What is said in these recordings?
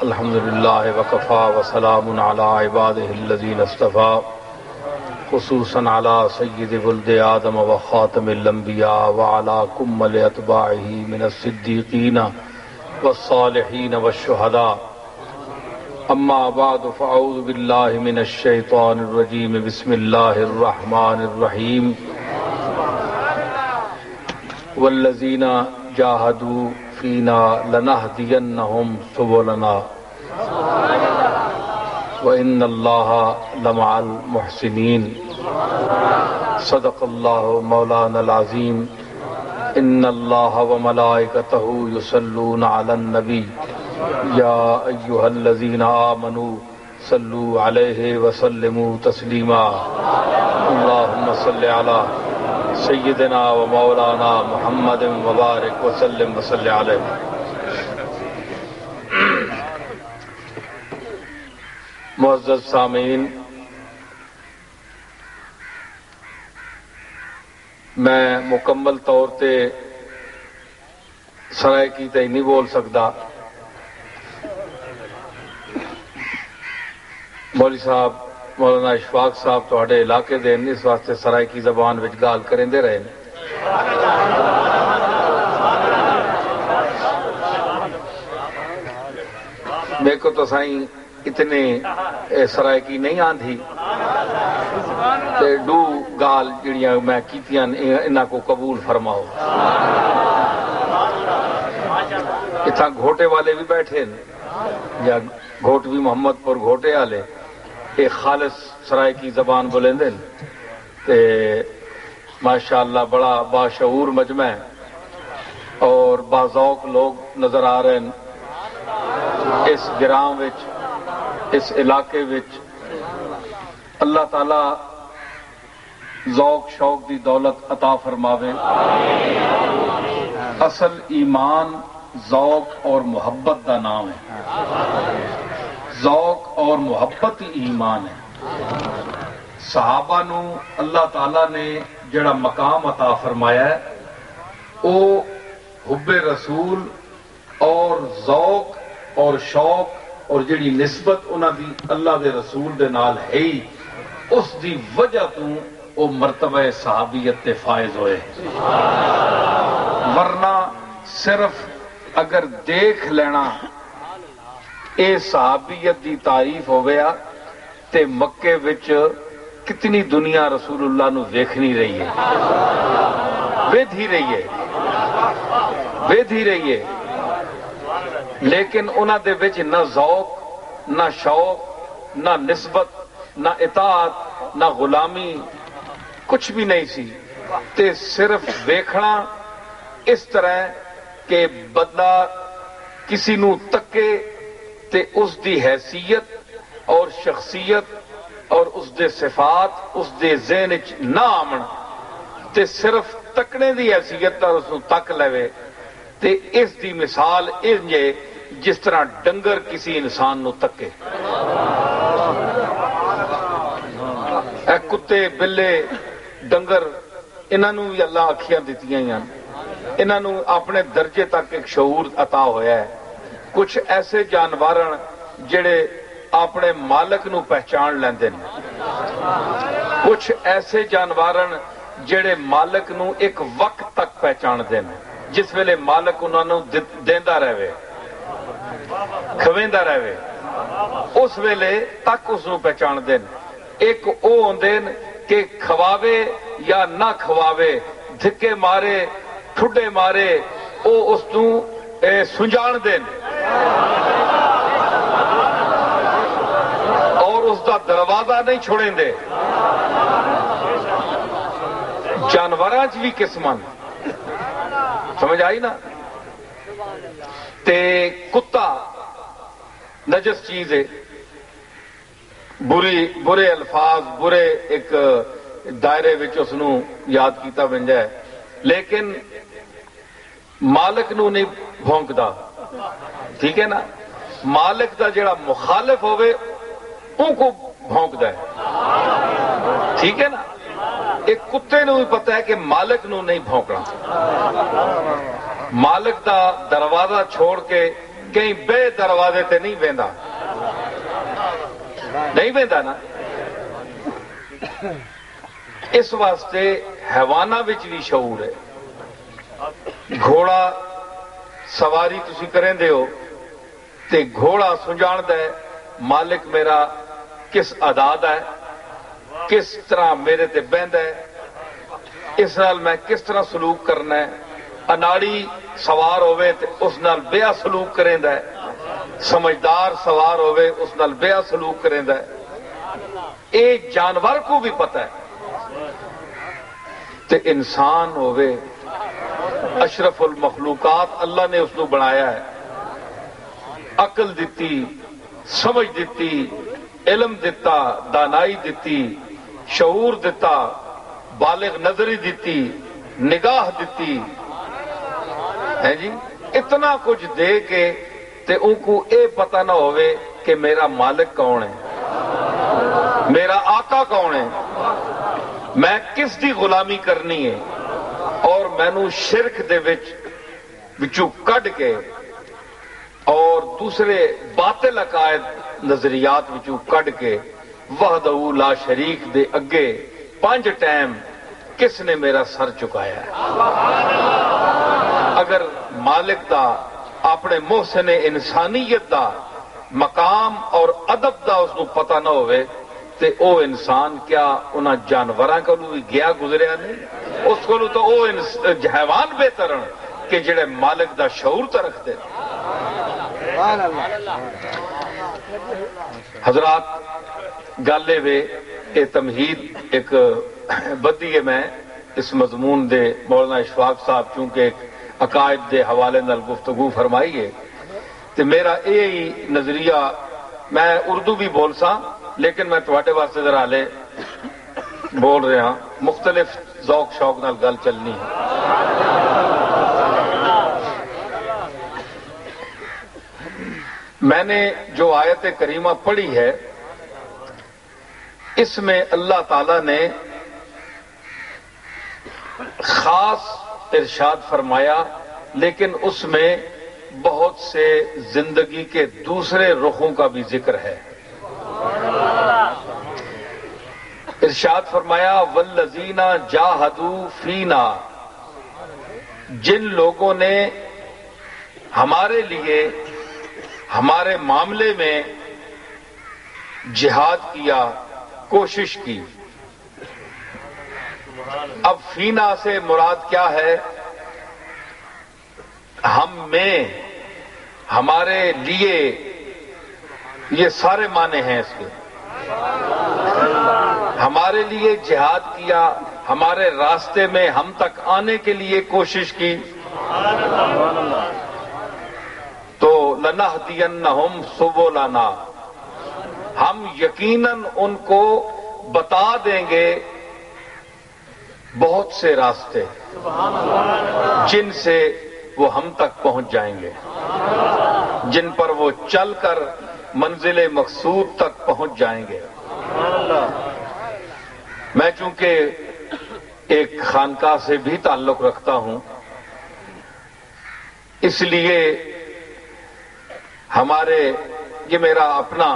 الحمدللہ وکفا وسلام علی عبادہ الذین اصطفیٰ خصوصاً علی سید ولد آدم وخاتم الانبیاء وعلی کمل اتباعہ من الصدیقین والصالحین والشہداء اما بعد فاعوذ باللہ من الشیطان الرجیم بسم اللہ الرحمن الرحیم والذین جاہدوا فینا لنہدینہم سبلنا وإن اللہ لمع المحسنین صدق اللہ مولانا العظیم ان اللہ وملائکتہ یصلون علی النبی یا ایہا الذین آمنوا صلوا علیہ وسلموا تسلیما اللہم صل علی سیدنا و مولانا محمد مبارک وسلم وصلی علیہ. معزز سامعین، میں مکمل طور تے سرائکی تے نہیں بول سکتا. مولوی صاحب مولانا اشفاق صاحب تواڈے علاقے دے اس واسطے سرائکی زبان وچ گال کریندے رہے ہیں. میرے کو تو سائیں اتنے سرائکی نہیں آندھی تے ڈو گال جڑیاں میں کیتیاں انہاں کو قبول فرماؤ. اتنا گھوٹے والے بھی بیٹھے ہیں یا گھوٹ بھی محمد پور گھوٹے والے ایک خالص سرائکی زبان بولندے تے ماشاءاللہ بڑا باشعور مجمع اور باذوق لوگ نظر آ رہے ہیں اس گرام وچ اس علاقے وچ. اللہ تعالی ذوق شوق دی دولت عطا فرماوے. اصل ایمان ذوق اور محبت دا نام ہے. ذوق اور محبت ہی ایمان ہے. صحابہ نو اللہ تعالی نے جڑا مقام عطا فرمایا ہے او حب رسول اور ذوق اور شوق اور جڑی نسبت انہاں دی اللہ دے رسول دے نال ہے ہی اس دی وجہ تو او مرتبہ صحابیت تے فائز ہوئے. ورنہ صرف اگر دیکھ لینا اے صحابیت دی تعریف ہو گیا تے مکے وچ کتنی دنیا رسول اللہ نو ویکھنی رہی ہے، ویدھی رہی ہے، لیکن انہاں دے وچ نہ ذوق نہ شوق نہ نسبت نہ اطاعت نہ غلامی کچھ بھی نہیں سی. تے صرف ویکھنا اس طرح کہ بندہ کسی نو تکے تے اس دی حیثیت اور شخصیت اور اس دے صفات اس دے ذہن وچ نہ آمن تے صرف تکنے دی حیثیت نال اس نو تک لے تے اس دی مثال انج ہے جس طرح ڈنگر کسی انسان نو تکے. اے کتے بلے ڈنگر انہاں نو بھی اللہ اکھیاں دتیاں ہیں، انہاں نو اپنے درجے تک ایک شعور عطا ہویا ہے. کچھ ایسے جانور جڑے اپنے مالک نو پہچان لیندے ہیں، کچھ ایسے جانور جڑے مالک نو ایک وقت تک پہچان دے ہیں جس ویلے مالک انہاں نو دیندا رہے کھویندا رہے اس ویلے تک اس نو پہچان دے. ایک او ہوندے کہ کھواوے یا نہ کھواوے، دھکے مارے ٹھڈے مارے او اس نو سنجان دے اور اس دا دروازہ نہیں چھوڑیں دے. جانوراں چ بھی قسمان سمجھ آئی نا. تے کتا نجس چیز ہے، برے الفاظ برے ایک دائرے وچ اس نو یاد کیتا بن جائے، لیکن مالک نو نہیں بھونکدا. ٹھیک ہے نا. مالک دا جڑا مخالف ہوئے ان کو بھونکدا ہے. ٹھیک ہے نا. ایک کتے نوں بھی پتا ہے کہ مالک نوں نہیں بھونکنا، مالک دا دروازہ چھوڑ کے کہیں بے دروازے تے نہیں ویندا، نہیں ویندا نا۔ اس واسطے حیواناں وچ بھی شعور ہے۔ گھوڑا سواری تسی کریں دے ہو تے گھوڑا سنجاندہ ہے مالک میرا کس عداد ہے، کس طرح میرے تے بہندا ہے، اس نال میں کس طرح سلوک کرنا ہے۔ اناڑی سوار ہوئے تے اس نال بیا سلوک کریندا ہے، سمجھدار سوار ہوئے اس نال بیا سلوک کریندا ہے۔ اے جانور کو بھی پتہ ہے تے انسان ہوئے اشرف المخلوقات اللہ نے اس کو بنایا ہے، عقل دیتی، سمجھ دیتی، علم دیتا، دانائی دیتی، شعور دیتا، بالغ نظری دیتی، نگاہ دیتی ہے جی، اتنا کچھ دے کے تے ان کو اے پتہ نہ ہوئے کہ میرا مالک کون ہے، میرا آقا کون ہے، میں کس دی غلامی کرنی ہے، اور مینوں شرک دے وچوں کڈ کے اور دوسرے باطل عقائد نظریات وچوں کڈ کے وحدہ لا شریک دے اگے 5 ٹائم کس نے میرا سر چکایا ہے۔ اگر مالک دا اپنے محسن انسانیت دا مقام اور ادب دا اس کو پتہ نہ ہوئے تے او انسان کیا انہاں جانوراں کولوں بھی گیا گزریا نہیں، اس کولوں تو او حیوان بہتر ہیں کہ جڑے مالک دا شعور تو رکھتے۔ حضرات گالے وے اے تمہید ایک بدی ہے، میں اس مضمون دے مولانا اشفاق صاحب چونکہ ایک عقائد دے حوالے نال گفتگو فرمائی ہے تے میرا یہی نظریہ، میں اردو بھی بول سا لیکن میں تواڈے واسطے ذرا لے بول رہا ہاں، مختلف ذوق شوق نال گل چلنی ہے۔ میں نے جو آیت کریمہ پڑھی ہے اس میں اللہ تعالی نے خاص ارشاد فرمایا، لیکن اس میں بہت سے زندگی کے دوسرے رخوں کا بھی ذکر ہے۔ ارشاد فرمایا والذین جاہدوا فینا، جن لوگوں نے ہمارے لیے ہمارے معاملے میں جہاد کیا، کوشش کی۔ اب فینا سے مراد کیا ہے؟ ہم میں، ہمارے لیے، یہ سارے معنی ہیں اس کے۔ ہمارے لیے جہاد کیا، ہمارے راستے میں ہم تک آنے کے لیے کوشش کی، تو لنہدینہم سبلنا، ہم یقیناً ان کو بتا دیں گے بہت سے راستے جن سے وہ ہم تک پہنچ جائیں گے، جن پر وہ چل کر منزل مقصود تک پہنچ جائیں گے۔ میں چونکہ ایک خانقاہ سے بھی تعلق رکھتا ہوں، اس لیے ہمارے، یہ میرا اپنا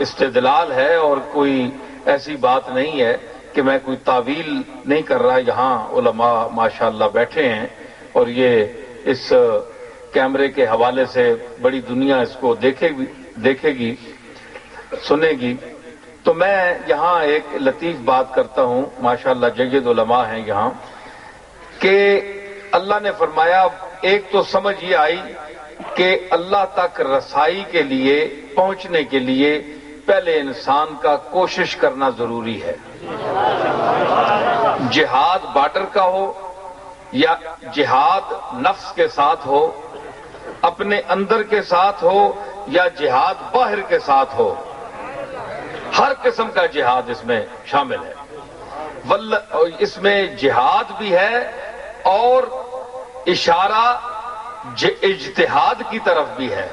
استدلال ہے اور کوئی ایسی بات نہیں ہے کہ میں کوئی تعویل نہیں کر رہا۔ یہاں علماء ماشاءاللہ بیٹھے ہیں اور یہ اس کیمرے کے حوالے سے بڑی دنیا اس کو دیکھے گی، سنے گی، تو میں یہاں ایک لطیف بات کرتا ہوں۔ ماشاءاللہ جید علماء ہیں یہاں، کہ اللہ نے فرمایا، ایک تو سمجھ یہ آئی کہ اللہ تک رسائی کے لیے، پہنچنے کے لیے پہلے انسان کا کوشش کرنا ضروری ہے۔ جہاد بارڈر کا ہو یا جہاد نفس کے ساتھ ہو، اپنے اندر کے ساتھ ہو یا جہاد باہر کے ساتھ ہو، ہر قسم کا جہاد اس میں شامل ہے۔ اس میں جہاد بھی ہے اور اشارہ اجتہاد کی طرف بھی ہے۔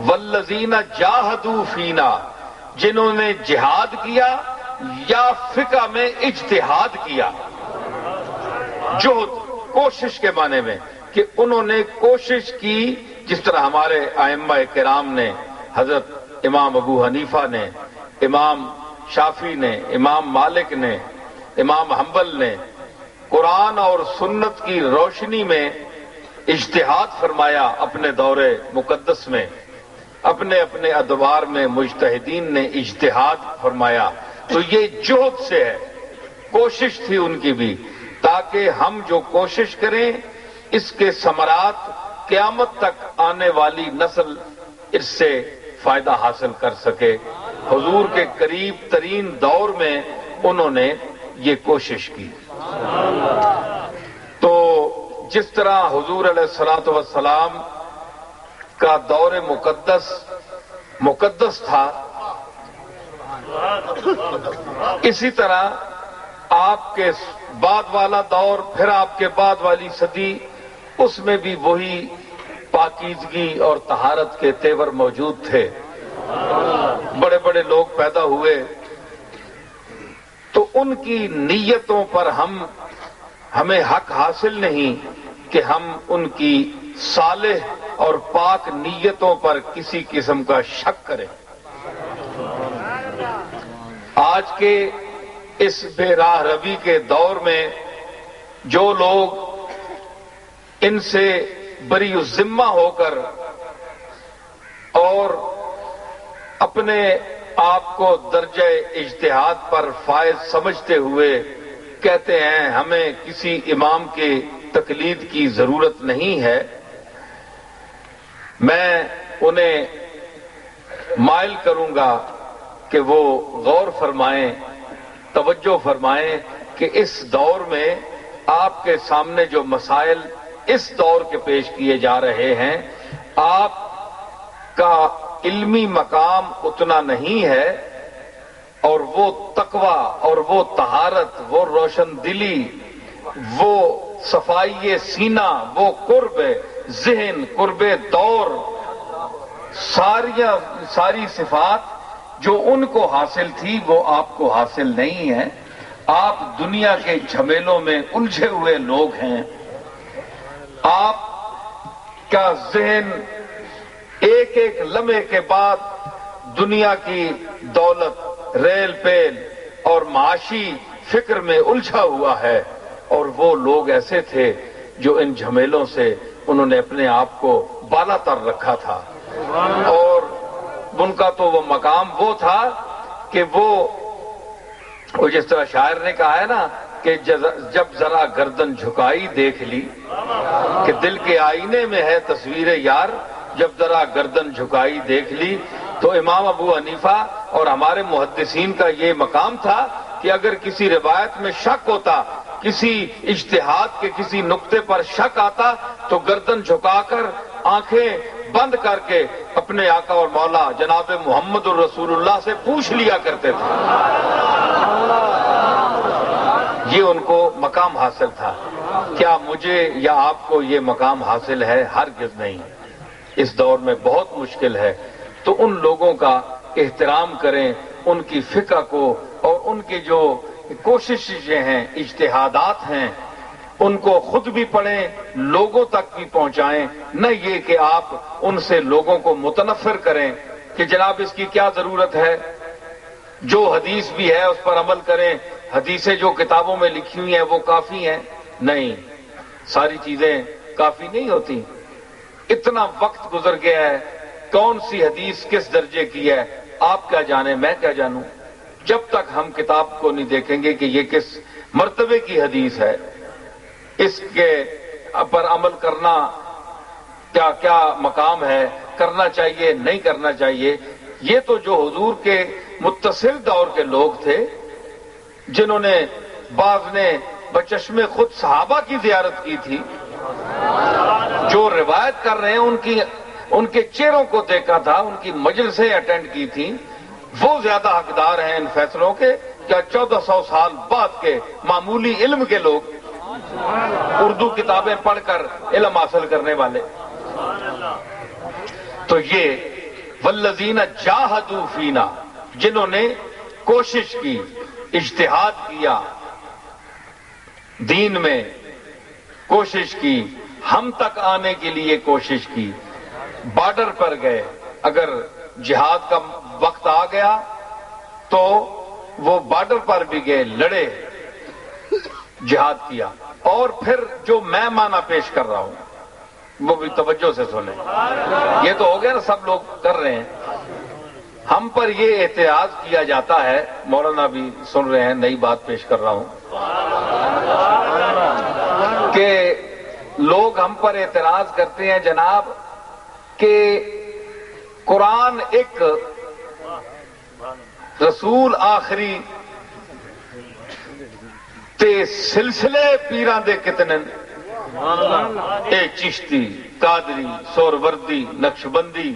والذین جاہدوا فینا، جنہوں نے جہاد کیا یا فقہ میں اجتہاد کیا. جہد کوشش کے معنی میں کہ انہوں نے کوشش کی، جس طرح ہمارے ائمہ کرام نے، حضرت امام ابو حنیفہ نے، امام شافعی نے، امام مالک نے، امام حنبل نے قرآن اور سنت کی روشنی میں اجتہاد فرمایا. اپنے دور مقدس میں اپنے اپنے ادوار میں مجتہدین نے اجتہاد فرمایا. تو یہ جہد سے ہے، کوشش تھی ان کی بھی، تاکہ ہم جو کوشش کریں اس کے ثمرات قیامت تک آنے والی نسل اس سے فائدہ حاصل کر سکے. حضور کے قریب ترین دور میں انہوں نے یہ کوشش کی. تو جس طرح حضور علیہ الصلوۃ والسلام کا دور مقدس تھا، اسی طرح آپ کے بعد والا دور، پھر آپ کے بعد والی صدی، اس میں بھی وہی پاکیزگی اور طہارت کے تیور موجود تھے. بڑے بڑے لوگ پیدا ہوئے تو ان کی نیتوں پر ہمیں حق حاصل نہیں کہ ہم ان کی صالح اور پاک نیتوں پر کسی قسم کا شک کریں. آج کے اس بے راہ روی کے دور میں جو لوگ ان سے بری الذمہ ہو کر اور اپنے آپ کو درجہ اجتہاد پر فائز سمجھتے ہوئے کہتے ہیں ہمیں کسی امام کی تقلید کی ضرورت نہیں ہے، میں انہیں مائل کروں گا کہ وہ غور فرمائیں، توجہ فرمائیں کہ اس دور میں آپ کے سامنے جو مسائل اس دور کے پیش کیے جا رہے ہیں، آپ کا علمی مقام اتنا نہیں ہے، اور وہ تقوی اور وہ طہارت، وہ روشن دلی، وہ صفائی سینہ، وہ قرب ذہن، قرب دور، ساری صفات جو ان کو حاصل تھی وہ آپ کو حاصل نہیں ہے. آپ دنیا کے جھمیلوں میں الجھے ہوئے لوگ ہیں. آپ کا ذہن ایک ایک لمحے کے بعد دنیا کی دولت، ریل پیل اور معاشی فکر میں الجھا ہوا ہے، اور وہ لوگ ایسے تھے جو ان جھمیلوں سے انہوں نے اپنے آپ کو بالا تر رکھا تھا. اور ان کا تو وہ مقام وہ تھا کہ وہ جس طرح شاعر نے کہا ہے نا کہ جب ذرا گردن جھکائی دیکھ لی، کہ دل کے آئینے میں ہے تصویر یار، جب ذرا گردن جھکائی دیکھ لی. تو امام ابو حنیفہ اور ہمارے محدثین کا یہ مقام تھا کہ اگر کسی روایت میں شک ہوتا، کسی اجتہاد کے کسی نقطے پر شک آتا، تو گردن جھکا کر آنکھیں بند کر کے اپنے آقا اور مولا جناب محمد الرسول اللہ سے پوچھ لیا کرتے تھے. یہ ان کو مقام حاصل تھا. کیا مجھے یا آپ کو یہ مقام حاصل ہے؟ ہرگز نہیں. اس دور میں بہت مشکل ہے. تو ان لوگوں کا احترام کریں، ان کی فقہ کو اور ان کی جو کوششیں ہیں، اجتہادات ہیں، ان کو خود بھی پڑھیں، لوگوں تک بھی پہنچائیں. نہ یہ کہ آپ ان سے لوگوں کو متنفر کریں کہ جناب اس کی کیا ضرورت ہے، جو حدیث بھی ہے اس پر عمل کریں، حدیثیں جو کتابوں میں لکھی ہوئی ہیں وہ کافی ہیں. نہیں، ساری چیزیں کافی نہیں ہوتی. اتنا وقت گزر گیا ہے، کون سی حدیث کس درجے کی ہے آپ کیا جانیں، میں کیا جانوں. جب تک ہم کتاب کو نہیں دیکھیں گے کہ یہ کس مرتبے کی حدیث ہے، اس کے پر عمل کرنا کیا کیا مقام ہے، کرنا چاہیے نہیں کرنا چاہیے. یہ تو جو حضور کے متصل دور کے لوگ تھے، جنہوں نے بعض نے بچشمے خود صحابہ کی زیارت کی تھی، جو روایت کر رہے ہیں ان کے چہروں کو دیکھا تھا، ان کی مجلسیں اٹینڈ کی تھیں، وہ زیادہ حقدار ہیں ان فیصلوں کے کیا 1400 سال بعد کے معمولی علم کے لوگ، اردو کتابیں پڑھ کر علم حاصل کرنے والے. تو یہ والذین جاہدوا فینا، جنہوں نے کوشش کی، اجتہاد کیا، دین میں کوشش کی، ہم تک آنے کے لیے کوشش کی، بارڈر پر گئے، اگر جہاد کا وقت آ گیا تو وہ بارڈر پر بھی گئے، لڑے، جہاد کیا، اور پھر جو میں معنی پیش کر رہا ہوں وہ بھی توجہ سے سنیں۔ یہ تو ہو گیا نا، سب لوگ کر رہے ہیں، ہم پر یہ اعتراض کیا جاتا ہے، مولانا بھی سن رہے ہیں، نئی بات پیش کر رہا ہوں، کہ لوگ ہم پر اعتراض کرتے ہیں جناب کہ قرآن ایک رسول آخری تے سلسلے پیراں دے کتنے، اے چشتی، قادری، سہروردی، نقشبندی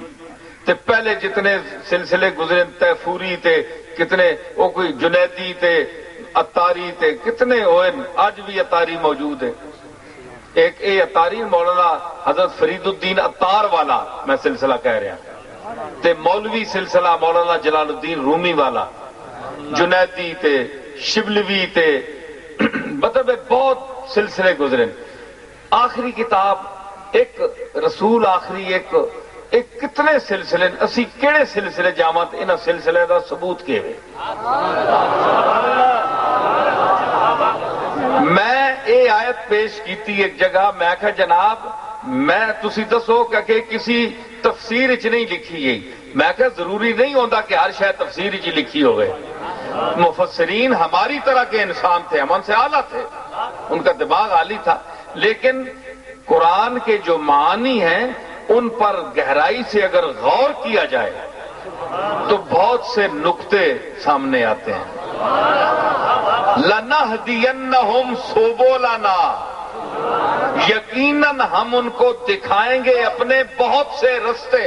تے پہلے جتنے سلسلے گزرے، تیفوری تے کتنے، وہ کوئی جنیدی تے اتاری تے کتنے ہوئے، آج بھی اتاری موجود ہے۔ ایک اے اتاری مولانا حضرت فرید الدین اتار والا میں سلسلہ کہہ رہا ہوں، تے مولوی سلسلہ مولانا جلال الدین رومی والا، جنیدی تے شبلوی تے مطلب بہت سلسلے گزرے۔ آخری کتاب ایک رسول آخری ایک کتنے سلسلے، اسی کیڑے سلسلے جامع تے انہاں سلسلے دا ثبوت کیویں؟ میں یہ آیت پیش کیتی ایک جگہ، میں کہا جناب میں تسی دسو کہ کسی تفسیر وچ نہیں لکھی گئی، میں کہا ضروری نہیں ہوتا کہ ہر شے تفسیر وچ لکھی ہوئے، مفسرین ہماری طرح کے انسان تھے، ہم ان سے اعلیٰ تھے، ان کا دماغ عالی تھا، لیکن قرآن کے جو معانی ہیں ان پر گہرائی سے اگر غور کیا جائے تو بہت سے نقطے سامنے آتے ہیں۔ لَنَهْدِيَنَّهُمْ سُبُلَنَا، یقیناً ہم ان کو دکھائیں گے اپنے بہت سے رستے۔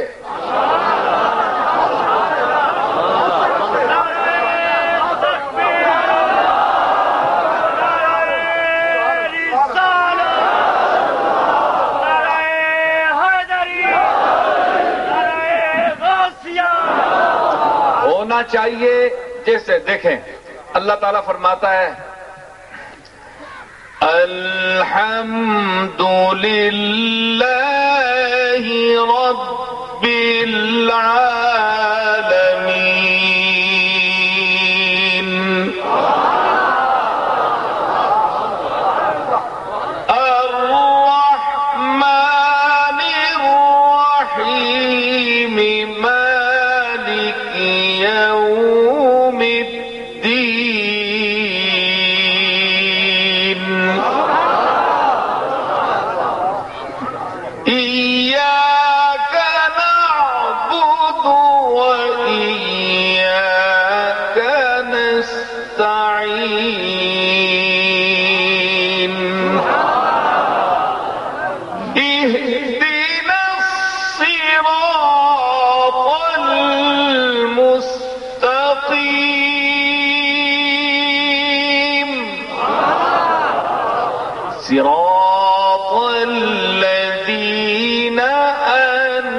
ہونا چاہیے جیسے دیکھیں اللہ تعالیٰ فرماتا ہے الحمد للہ رب العالمین الرحمن الرحیم مالک یوم الدین ایاک نعبد وإیاک نستعین اهدنا الصراط المستقیم صراط الذین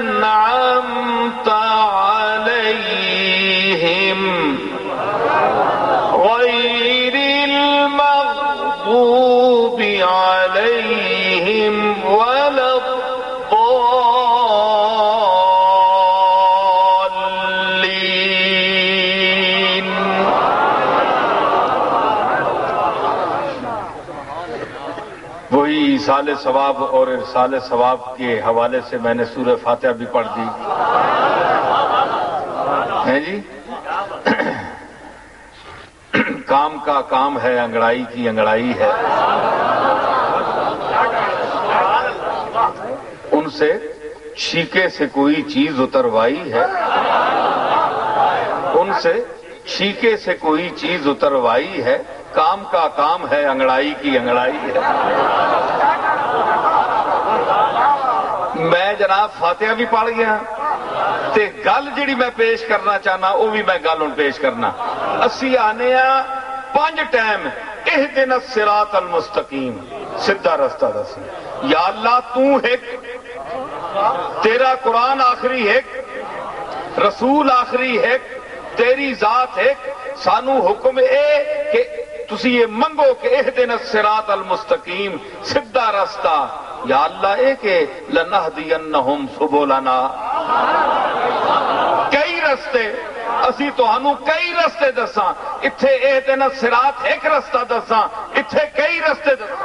انعمت علیہم غیر المغضوب علیہم ولا الضالین۔ وہی ایصال ثواب اور ارسال ثواب کے حوالے سے میں نے سورہ فاتحہ بھی پڑھ دی ہے جی۔ کام کا کام ہے، انگڑائی کی انگڑائی ہے، ان سے چھیکے سے کوئی چیز اتروائی ہے، ان سے چھیکے سے کوئی چیز اتروائی ہے، کام کا کام ہے، انگڑائی کی انگڑائی ہے۔ میں جناب فاتحہ بھی پڑھ گیا تے گل جڑی میں پیش کرنا چاہنا وہ بھی میں گل ہوں پیش کرنا۔ اسی آنے ہاں 5 ٹائم اہدنا الصراط المستقیم، سیدھا رستہ دسی یا اللہ، تو ایک، تیرا قرآن آخری ایک، رسول آخری ایک، تیری ذات ایک، سانو حکم اے کہ تسی یہ منگو کہ اہدنا الصراط المستقیم، سیدھا رستہ، یا اللہ اے کہ لنہدینہم سبلنا، کئی رستے اسی تہانوں کئی رستے دساں، اتھے اہدنا الصراط ایک رستہ دساں، اتھے کئی رستے دساں۔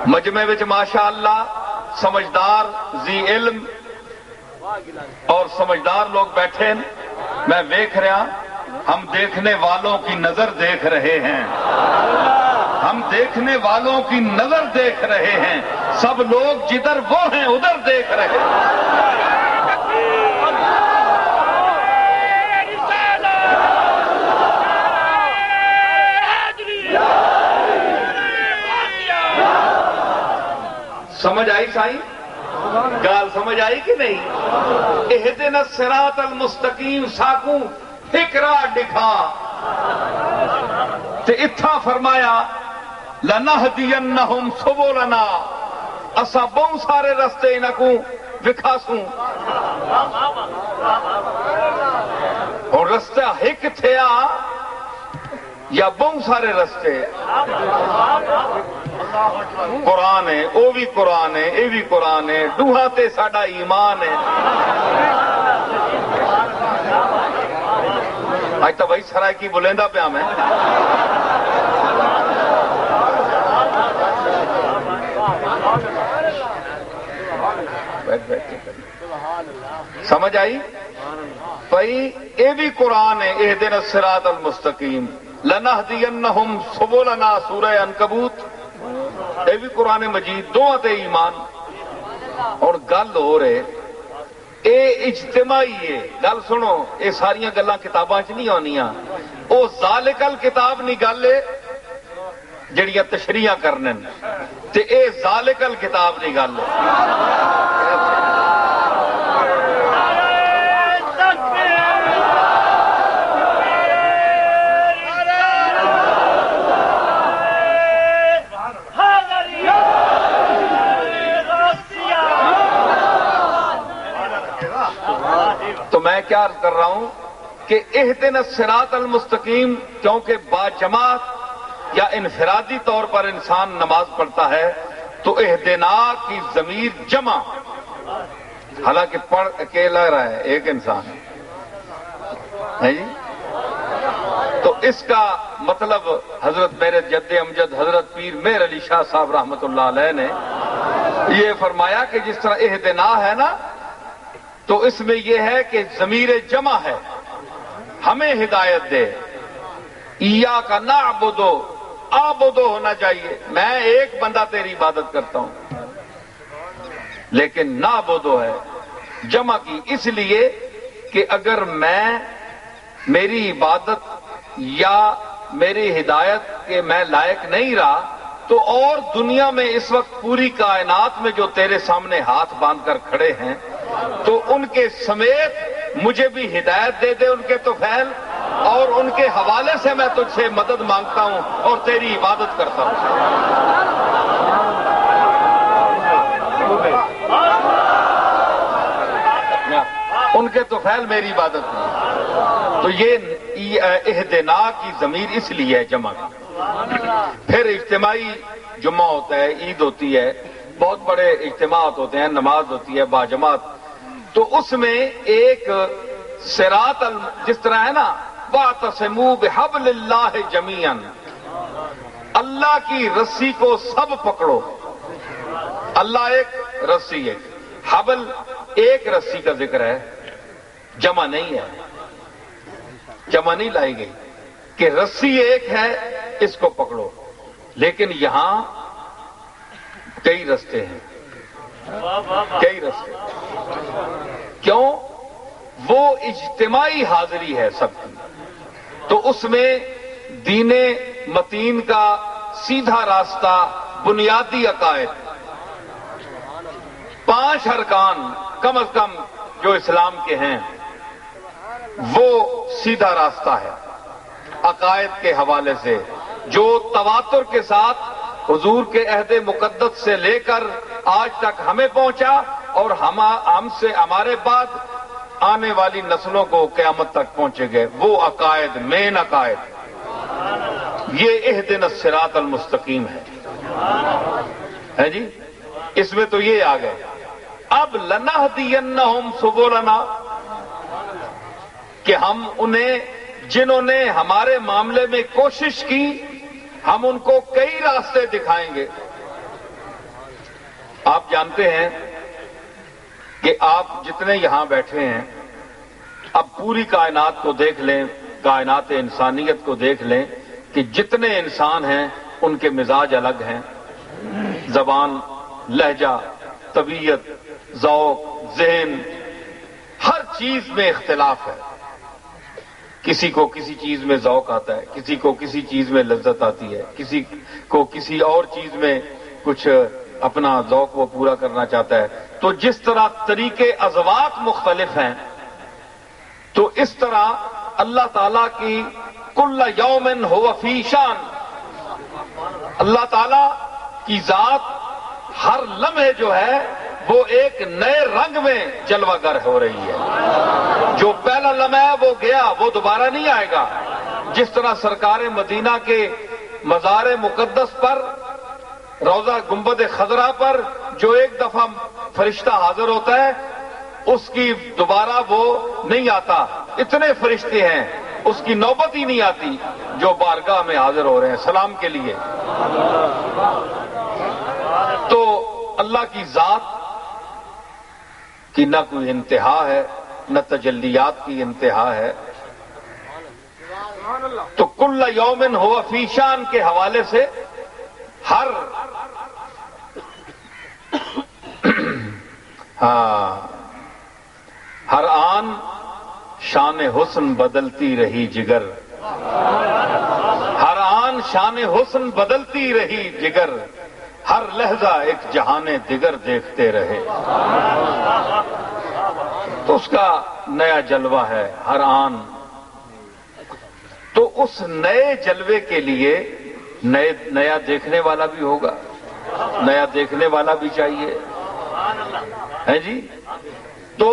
مجمع وچ ماشاءاللہ سمجھدار ذی علم اور سمجھدار لوگ بیٹھے ہیں، میں دیکھ رہا، ہم دیکھنے والوں کی نظر دیکھ رہے ہیں، ہم دیکھنے والوں کی نظر دیکھ رہے ہیں، سب لوگ جدھر وہ ہیں ادھر دیکھ رہے ہیں۔ سمجھ آئی سائیں؟ گال سمجھ آئی کہ نہیں؟ اہدنا الصراط المستقیم ساکوں فکرہ دکھا تے اتھا فرمایا لنہدینہم سبلنا، اسا بہت سارے رستے انکوں وکھاسوں، اور رستہ ایک تھیا یا بہت سارے رستے؟ قرآن ہے، او بھی قرآن ہے، اے بھی قرآن ہے، دوہا تے ساڈا ایمان ہے۔ آج تو بھائی سرائے کی بلندہ پہ میں سمجھ آئی بھائی؟ اے بھی قرآن ہے، اہدنا الصراط المستقیم، لنہدینہم سبلنا، سورہ عنکبوت، اے بھی قرآن مجید، دو تے ایمان۔ اور گل ہو رہے اے اجتماعی ہے، گل سنو، اے ساریاں گلاں کتاباں چ نہیں آنیاں، او ذالکل کتاب نہیں گل ہے جڑیاں تشریحاں کرنے تے اے ذالکل کتاب نہیں گل ہے۔ تو میں کیا عرض کر رہا ہوں کہ اہدنا الصراط المستقیم، کیونکہ باجماعت یا انفرادی طور پر انسان نماز پڑھتا ہے تو اہدنا کی ضمیر جمع، حالانکہ پڑھ اکیلا رہا ہے، ایک انسان ہے جی، تو اس کا مطلب حضرت میرے جد امجد حضرت پیر مہر علی شاہ صاحب رحمت اللہ علیہ نے یہ فرمایا کہ جس طرح اہدنا ہے نا، تو اس میں یہ ہے کہ ضمیر جمع ہے، ہمیں ہدایت دے، ایاک نعبد آبدو ہونا چاہیے، میں ایک بندہ تیری عبادت کرتا ہوں، لیکن نعبدو ہے جمع کی، اس لیے کہ اگر میری عبادت یا میری ہدایت کے میں لائق نہیں رہا تو اور دنیا میں اس وقت پوری کائنات میں جو تیرے سامنے ہاتھ باندھ کر کھڑے ہیں تو ان کے سمیت مجھے بھی ہدایت دے دے ان کے طفیل، اور ان کے حوالے سے میں تجھ سے مدد مانگتا ہوں اور تیری عبادت کرتا ہوں۔ ان کے طفیل میری عبادت میں، تو یہ اہدنا کی ضمیر اس لیے ہے جمع کی۔ پھر اجتماعی جمعہ ہوتا ہے، عید ہوتی ہے، بہت بڑے اجتماعات ہوتے ہیں، نماز ہوتی ہے باجماعت، تو اس میں ایک صراط جس طرح ہے نا، وَاعْتَصِمُوا بِحَبْلِ اللَّهِ جَمِيعًا، اللہ کی رسی کو سب پکڑو، اللہ ایک رسی ہے، حبل ایک رسی کا ذکر ہے، جمع نہیں ہے، جمع نہیں لائی گئی کہ رسی ایک ہے اس کو پکڑو، لیکن یہاں کئی رستے ہیں، کئی رستے، کیوں؟ وہ اجتماعی حاضری ہے سب کی، تو اس میں دین متین کا سیدھا راستہ، بنیادی عقائد، 5 ارکان کم از کم جو اسلام کے ہیں وہ سیدھا راستہ ہے عقائد کے حوالے سے، جو تواتر کے ساتھ حضور کے عہد مقدس سے لے کر آج تک ہمیں پہنچا اور ہم سے ہمارے بعد آنے والی نسلوں کو قیامت تک پہنچے گئے وہ عقائد، مین عقائد، یہ اہدنا الصراط المستقیم ہے جی، اس میں تو یہ آ گئے. اب لنہدینہم سبلنا، کہ ہم انہیں جنہوں نے ہمارے معاملے میں کوشش کی ہم ان کو کئی راستے دکھائیں گے. آپ جانتے ہیں کہ آپ جتنے یہاں بیٹھے ہیں اب پوری کائنات کو دیکھ لیں، کائنات انسانیت کو دیکھ لیں کہ جتنے انسان ہیں ان کے مزاج الگ ہیں، زبان، لہجہ، طبیعت، ذوق، ذہن، ہر چیز میں اختلاف ہے. کسی کو کسی چیز میں ذوق آتا ہے، کسی کو کسی چیز میں لذت آتی ہے، کسی کو کسی اور چیز میں کچھ اپنا ذوق وہ پورا کرنا چاہتا ہے. تو جس طرح طریقے ازواق مختلف ہیں تو اس طرح اللہ تعالیٰ کی کل یوم ہوا فی شان، اللہ تعالیٰ کی ذات ہر لمحے جو ہے وہ ایک نئے رنگ میں جلوہ گر ہو رہی ہے. جو پہلا لمحہ ہے وہ گیا، وہ دوبارہ نہیں آئے گا. جس طرح سرکار مدینہ کے مزار مقدس پر، روضہ گنبد خضرا پر جو ایک دفعہ فرشتہ حاضر ہوتا ہے اس کی دوبارہ وہ نہیں آتا. اتنے فرشتے ہیں اس کی نوبت ہی نہیں آتی جو بارگاہ میں حاضر ہو رہے ہیں سلام کے لیے. تو اللہ کی ذات کی نہ کوئی انتہا ہے، نہ تجلیات کی انتہا ہے. تو کل یومن ہوا فی شان کے حوالے سے ہر آن شان حسن بدلتی رہی جگر، ہر آن شان حسن بدلتی رہی جگر، ہر لہجہ ایک جہان دیگر دیکھتے رہے. تو اس کا نیا جلوہ ہے ہر آن. تو اس نئے جلوے کے لیے نیا دیکھنے والا بھی ہوگا، نیا دیکھنے والا بھی چاہیے ہے جی. تو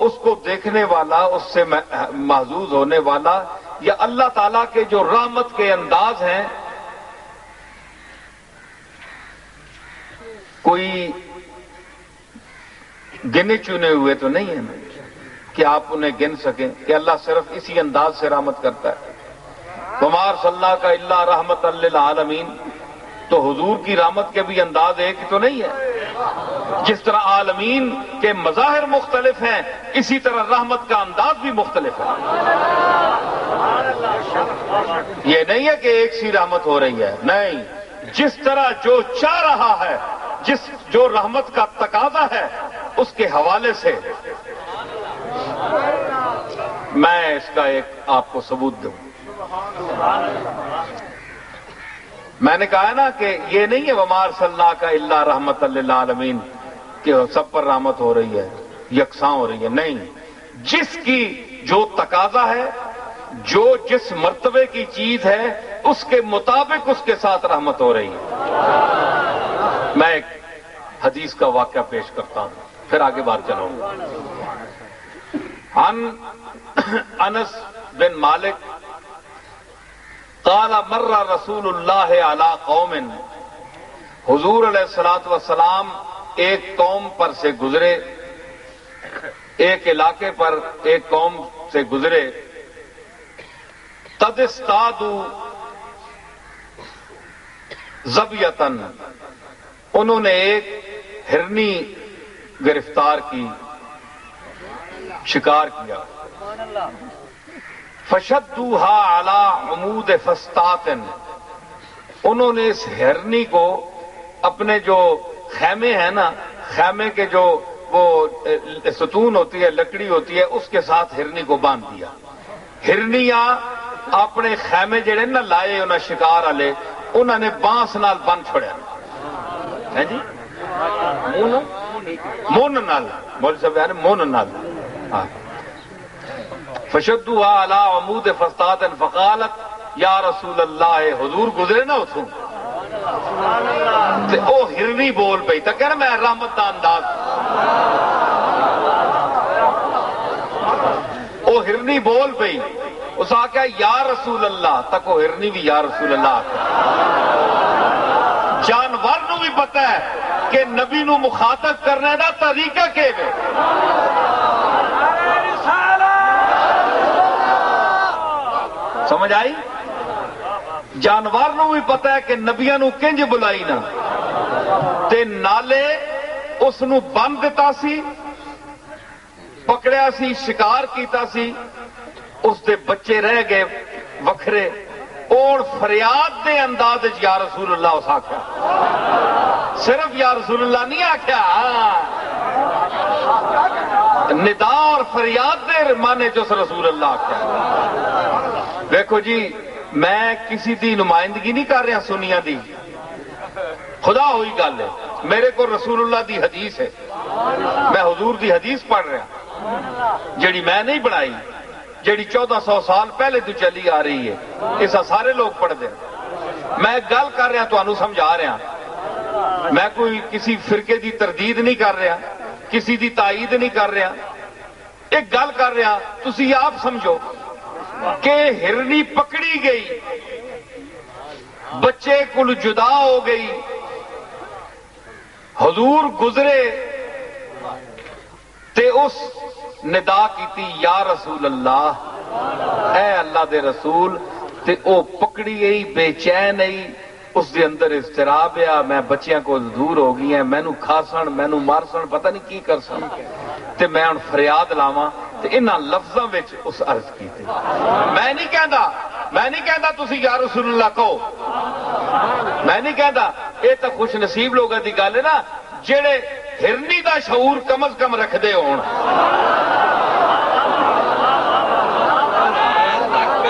اس کو دیکھنے والا، اس سے محظوظ ہونے والا، یا اللہ تعالیٰ کے جو رحمت کے انداز ہیں، کوئی گنے چنے ہوئے تو نہیں ہیں کہ آپ انہیں گن سکیں کہ اللہ صرف اسی انداز سے رحمت کرتا ہے. وما ارسلنا کا الا رحمت للعالمین. تو حضور کی رحمت کے بھی انداز ایک تو نہیں ہے. جس طرح عالمین کے مظاہر مختلف ہیں اسی طرح رحمت کا انداز بھی مختلف ہے. یہ نہیں ہے کہ ایک سی رحمت ہو رہی ہے، نہیں. جس طرح جو چاہ رہا ہے، جو رحمت کا تقاضا ہے اس کے حوالے سے میں اس کا ایک آپ کو ثبوت دوں. میں نے کہا نا کہ یہ نہیں ہے وما ارسلناک الا رحمت للعالمین کہ سب پر رحمت ہو رہی ہے، یکساں ہو رہی ہے. نہیں، جس کی جو تقاضا ہے، جو جس مرتبے کی چیز ہے اس کے مطابق اس کے ساتھ رحمت ہو رہی ہے. میں ایک حدیث کا واقعہ پیش کرتا ہوں پھر آگے بات چلاؤں گا. انس بن مالک قال مر رسول اللہ علی قوم، حضور علیہ الصلوۃ والسلام ایک قوم پر سے گزرے، ایک علاقے پر ایک قوم سے گزرے. قد استادوا ظبیۃ، انہوں نے ایک ہرنی گرفتار کی، شکار کیا. فشدوها على عمود فسطاط، انہوں نے اس ہرنی کو اپنے جو خیمے ہیں نا، خیمے کے جو وہ ستون ہوتی ہے، لکڑی ہوتی ہے، اس کے ساتھ ہرنی کو باندھ دیا. ہرنیاں اپنے خیمے جڑے نا لائے انہاں شکار والے، انہوں نے بانس نال بن چھڑیا ہے جی، مون نال، مول صاحب یار مون نال. فشدوها على عمود فسطاط فقالت یا رسول اللہ، حضور گزرے نا اتوں تے او ہرنی بول پئی تے کہنا میں رحمت دا انداز وہ ہرنی بول پئی، اس آخیا یا رسول اللہ، تک وہ ہرنی بھی یا رسول اللہ آخیا۔ جانور نو بھی پتا ہے کہ نبی نو مخاطب کرنے دا طریقہ کیے وے۔ سمجھ آئی؟ جانور نو بھی پتا ہے کہ نبیاں نو کنج بلائی نا، تے نالے اس نو بن دیتا سی، پکڑیا سی، شکار کیتا سی، اس دے بچے رہ گئے وکھرے، اور فریاد دے انداز یا رسول اللہ اس آخیا، صرف یا رسول اللہ نہیں آخیا، ندا اور فریاد دے مانے جو رسول اللہ آخیا۔ دیکھو جی، میں کسی دی نمائندگی نہیں کر رہا سنیاں دی، خدا ہوئی گل ہے، میرے کو رسول اللہ دی حدیث ہے، میں حضور دی حدیث پڑھ رہا جیڑی میں نہیں بنائی، جیڑی 1400 سال پہلے تو چلی آ رہی ہے، اسا سارے لوگ پڑھ دیں۔ میں گل کر رہا تو انہوں سمجھا رہا، میں کوئی کسی فرقے دی تردید نہیں کر رہا، کسی دی تائید نہیں کر رہا، ایک گل کر رہا، تسی آپ سمجھو کہ ہرنی پکڑی گئی، بچے کل جدا ہو گئی، حضور گزرے تے اس ندا کیتی یا رسول اللہ، اے اللہ دے رسول، تے او پکڑی گئی، بے چین گئی، اس دے اندر اضطراب ہے، میں بچیاں کو دور ہو گئی ہیں، مینوں کھاسن، مینوں مارسن، پتہ نہیں کی کرسن، تے میں ہن فریاد لاواں، تے انہاں لفظاں وچ اس عرض کیتی۔ میں نہیں کہندا تسی یا رسول اللہ کہو، میں نہیں کہندا، یہ تو خوش نصیب لوگوں دی گل ہے نا جڑے ہرنی دا شعور کم از کم رکھدے ہون،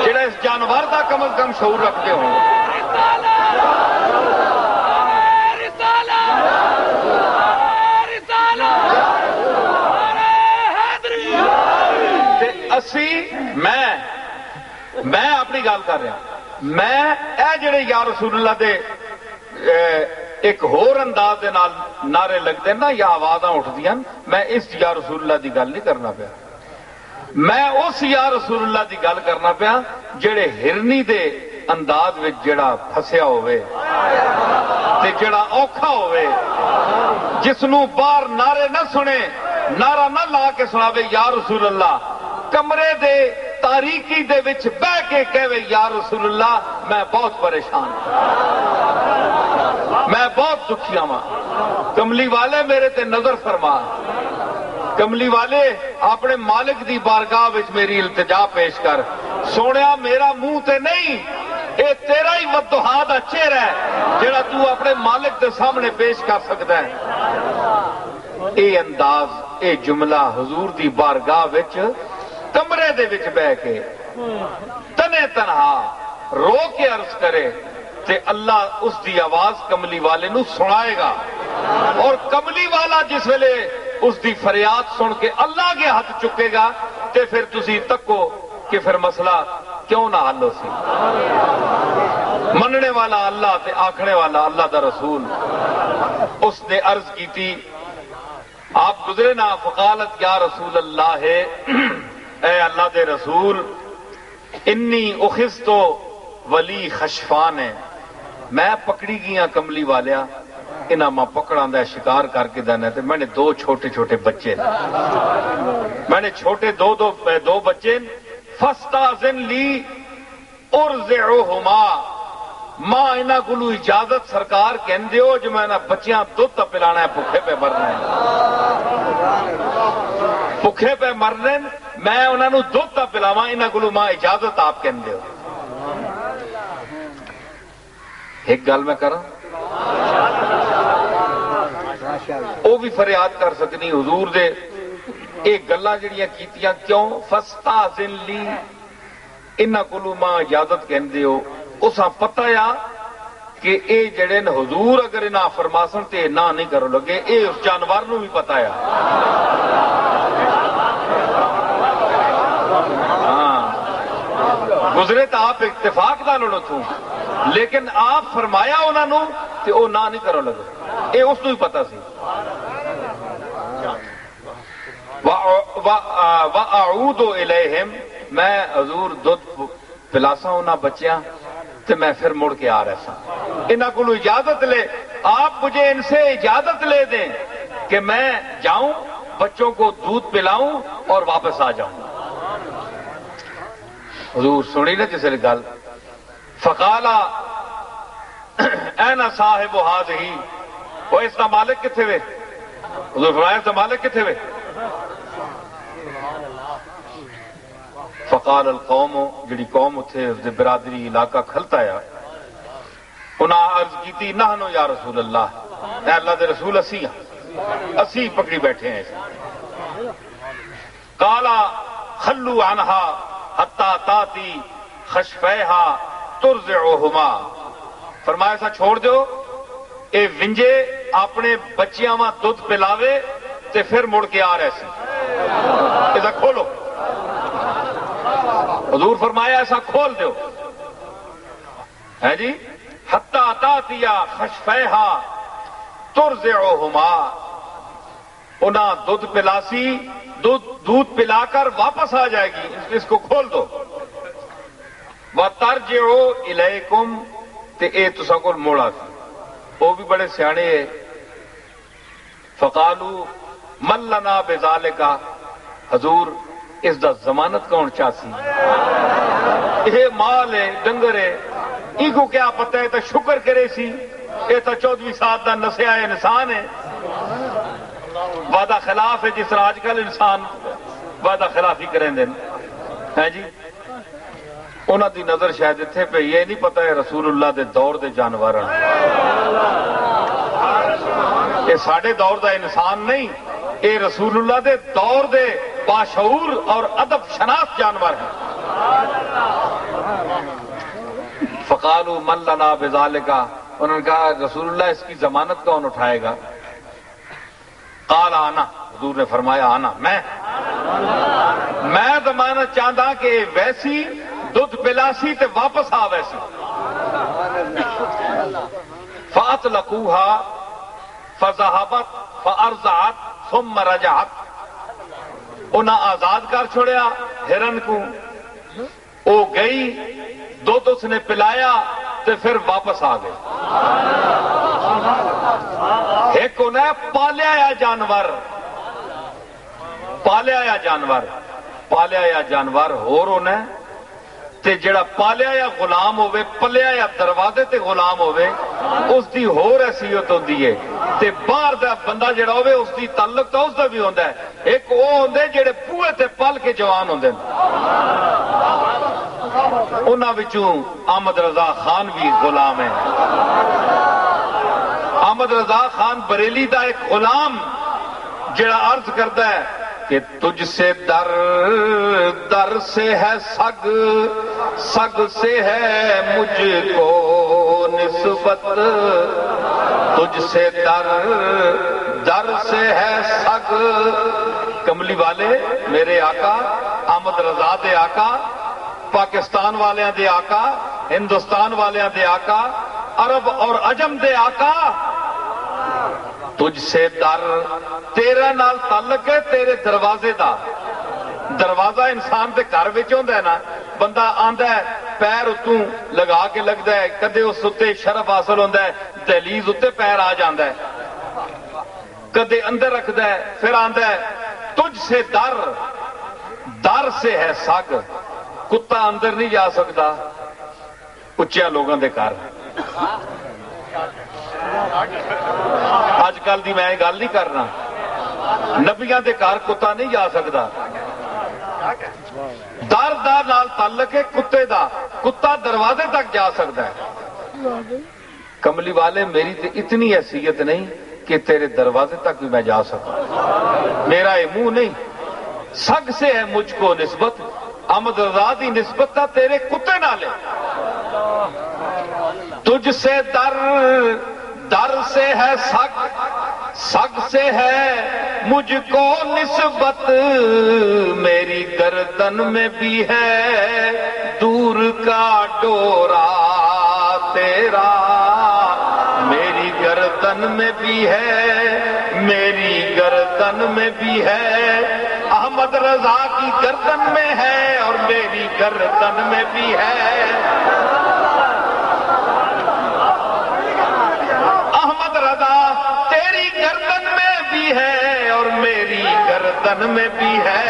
جڑے اس جانور دا کم از کم شعور رکھدے ہون۔ میں اپنی گل کر رہا، میں اے جڑے یا رسول اللہ دے ایک ہور انداز دے نال نعرے لگتے نا یا آوازاں اٹھدیاں، میں اس یا رسول اللہ دی گل نہیں کرنا پیا، میں اس یا رسول اللہ دی گل کرنا پیا جڑے ہرنی دے انداز وچ جڑا پھسیا ہوئے تے جڑا اوکھا ہوئے، جس نو باہر نعرے نہ سنے، نعرہ نہ لا کے سناوے یا رسول اللہ، کمرے دے تاریکی دے وچ بہ کے کہے یا رسول اللہ، میں بہت پریشان ہوں، میں بہت دکھیا ہوں، کملی والے میرے تے نظر فرما، کملی والے اپنے مالک دی بارگاہ وچ میری التجا پیش کر، سونیا میرا منہ تے نہیں، اے تیرا ہی ودھا دا چہرہ ہے جڑا تو اپنے مالک دے سامنے پیش کر سکتا ہے۔ اے انداز، اے جملہ حضور دی بارگاہ وچ کمرے دے وچ بہ کے تنے تنہا رو کے عرض کرے تے اللہ اس دی آواز کملی والے نو سنائے گا، اور کملی والا جس ویلے اس دی فریاد سن کے اللہ کے ہاتھ چکے گا تے پھر تسی تکو کہ پھر مسئلہ کیوں نہ حل ہو سی۔ مننے والا اللہ تے آکھنے والا اللہ دا رسول، اس نے عرض کی تھی، آپ گزرے نا، فقالت یا رسول اللہ ہے، اے اللہ دے رسول، انی اخذت ولی خشفان ہے، میں پکڑی گیا کملی والیا، انہاں ماں پکڑاں دا شکار کر کے دینا، تے میں نے دو چھوٹے چھوٹے بچے، میں نے چھوٹے دو بچے، فاستاذن لی ارضعہما، ماں انہاں کولو اجازت سرکار کہن دیو جو میں انہاں بچیاں دودھ پلانا ہے، بھوکے پہ مرنا ہے، بھوکے پہ مرنے، میں انہاں نو دودھ پلاواں، انہاں کولو ماں اجازت آپ کہن دیو۔ ایک گل میں کراں، وہ بھی فریاد کر سکنی حضور دے ایک گلاں جڑیاں کیتیاں کیوں، فاستاذن لی، انہاں کولو ماں اجازت کہن دیو، اساں پتہ یا کہ اے جڑے حضور اگر انہاں فرماسن تے نہ نہیں کرو لگے، اے اس جانور نو بھی پتہ یا، ہاں گزرے تو آپ اتفاق نہ لڑو تھوں، لیکن آپ فرمایا انہوں نے تے او نہ نہیں کرو لگے، اے اس کو ہی پتا سی۔ وَأَعُودُ إِلَيْهِمْ میں حضور دودھ پلاسا انہاں بچیاں تو میں پھر مڑ کے آ رہا سا انہاں کو اجازت لے آپ مجھے ان سے اجازت لے دیں کہ میں جاؤں بچوں کو دودھ پلاؤں اور واپس آ جاؤں حضور سنی نا جسے گل فقالا اینا صاحب هذه وہ اس کا مالک کتنے وے حضور فرمایا اس کا مالک کتنے وے فقال القوم جڑی قوم اتھے برادری علاقہ کھلتا ہے انہاں عرض کیتی نحنو یا رسول اللہ اے اللہ دے رسول اسی پکڑی بیٹھے ہیں قالا خلو عنہا حتی تاتی خشفیہا ترزعہما فرمایا سا چھوڑ دو اے ونجے اپنے بچیاں ماں دودھ پلاوے تے پھر مڑ کے آ رہے سی ایسا کھولو حضور فرمایا ایسا کھول دو ہے جی حتی تاتیا خشفیہا ترزعہما انہاں دودھ پلاسی دودھ پلا کر واپس آ جائے گی اس کو کھول دو وَتَرْجِعُوا إِلَيْكُمْ تے اے تسا کول موڑا سی وہ بھی بڑے سیانے ہے فقالو من لنا بذالک حضور اس دا ضمانت کون چاسی یہ مال ہے ڈنگر ہے ان کو کیا پتہ ہے تو شکر کرے سی یہ تو 14 سال دا نسیا انسان ہے وعدہ خلاف ہے جس طرح آج کل انسان وعدہ خلافی کریں دیں ہے جی انہوں دی نظر شاید اتنے پہ یہ نہیں پتا ہے رسول اللہ دے دور دے جانور یہ ساڑھے دور دا انسان نہیں یہ رسول اللہ دے دور دے باشعور اور ادب شناس جانور ہیں فقالوا من لنا بذالک انہوں نے کہا رسول اللہ اس کی ضمانت کون اٹھائے گا قال انا حضور نے فرمایا انا میں ضمانت چاہتا کہ ویسی دودھ پلاسی تے واپس آ ویسی فاطلقوها فذهبت فارضعت ثم رجعت انہاں آزاد کر چھوڑیا ہرن کو وہ گئی دودھ اس نے پلایا تے پھر واپس آ گئی ایک انہیں پالیا یا جانور اور انہیں تے جڑا پالیا یا غلام ہوئے پلیا یا دروازے تے غلام ہوئے اس دی ہور حیثیت ہوندی ہے تے باہر دا بندہ جڑا ہوئے اس دی تعلق تو اس دا بھی ہوندا ہے ایک وہ ہوندے جڑے پوئے تے پل کے جوان ہوندے انہاں وچوں احمد رضا خان بھی غلام ہے احمد رضا خان بریلی دا ایک غلام جڑا عرض کرتا ہے کہ تجھ سے در سے ہے سگ سے ہے مجھ کو نسبت تجھ سے در سے ہے سگ کملی والے میرے آقا احمد رضا دے آقا پاکستان والیاں دے آقا ہندوستان والیاں دے آقا عرب اور عجم دے آقا تجھ سے تیرے نال تعلق ہے تیرے دروازے دا دروازہ انسان دے گھر وچ ہوندا ہے نا بندہ آندا ہے پیر اتوں لگا کے لگدا ہے کدے اس اتے شرف حاصل ہوندا ہے دہلیز اتے پیر آ جاندا ہے کدے اندر رکھدا ہے پھر آندا ہے تجھ سے در سے ہے سگ کتا اندر نہیں جا سکتا اچیا لوگوں دے گھر اج کل دی میں گل نہیں کرنا نبیاں دے گھر کتا نہیں جا سکتا در نال تعلق ہے کتے دا کتا دروازے تک جا سکتا ہے کملی والے میری تے اتنی حیثیت نہیں کہ تیرے دروازے تک بھی میں جا سکوں میرا یہ منہ نہیں سگ سے ہے مجھ کو نسبت احمد رضا دی نسبت تھا تیرے کتے نالے تجھ سے در سے ہے سگ سے ہے مجھ کو نسبت میری گردن میں بھی ہے دور کا ڈورا تیرا میری گردن میں بھی ہے احمد رضا کی گردن میں ہے اور میری گردن میں بھی ہے. احمد رضا تیری گردن میں بھی ہے اور میری گردن میں بھی ہے.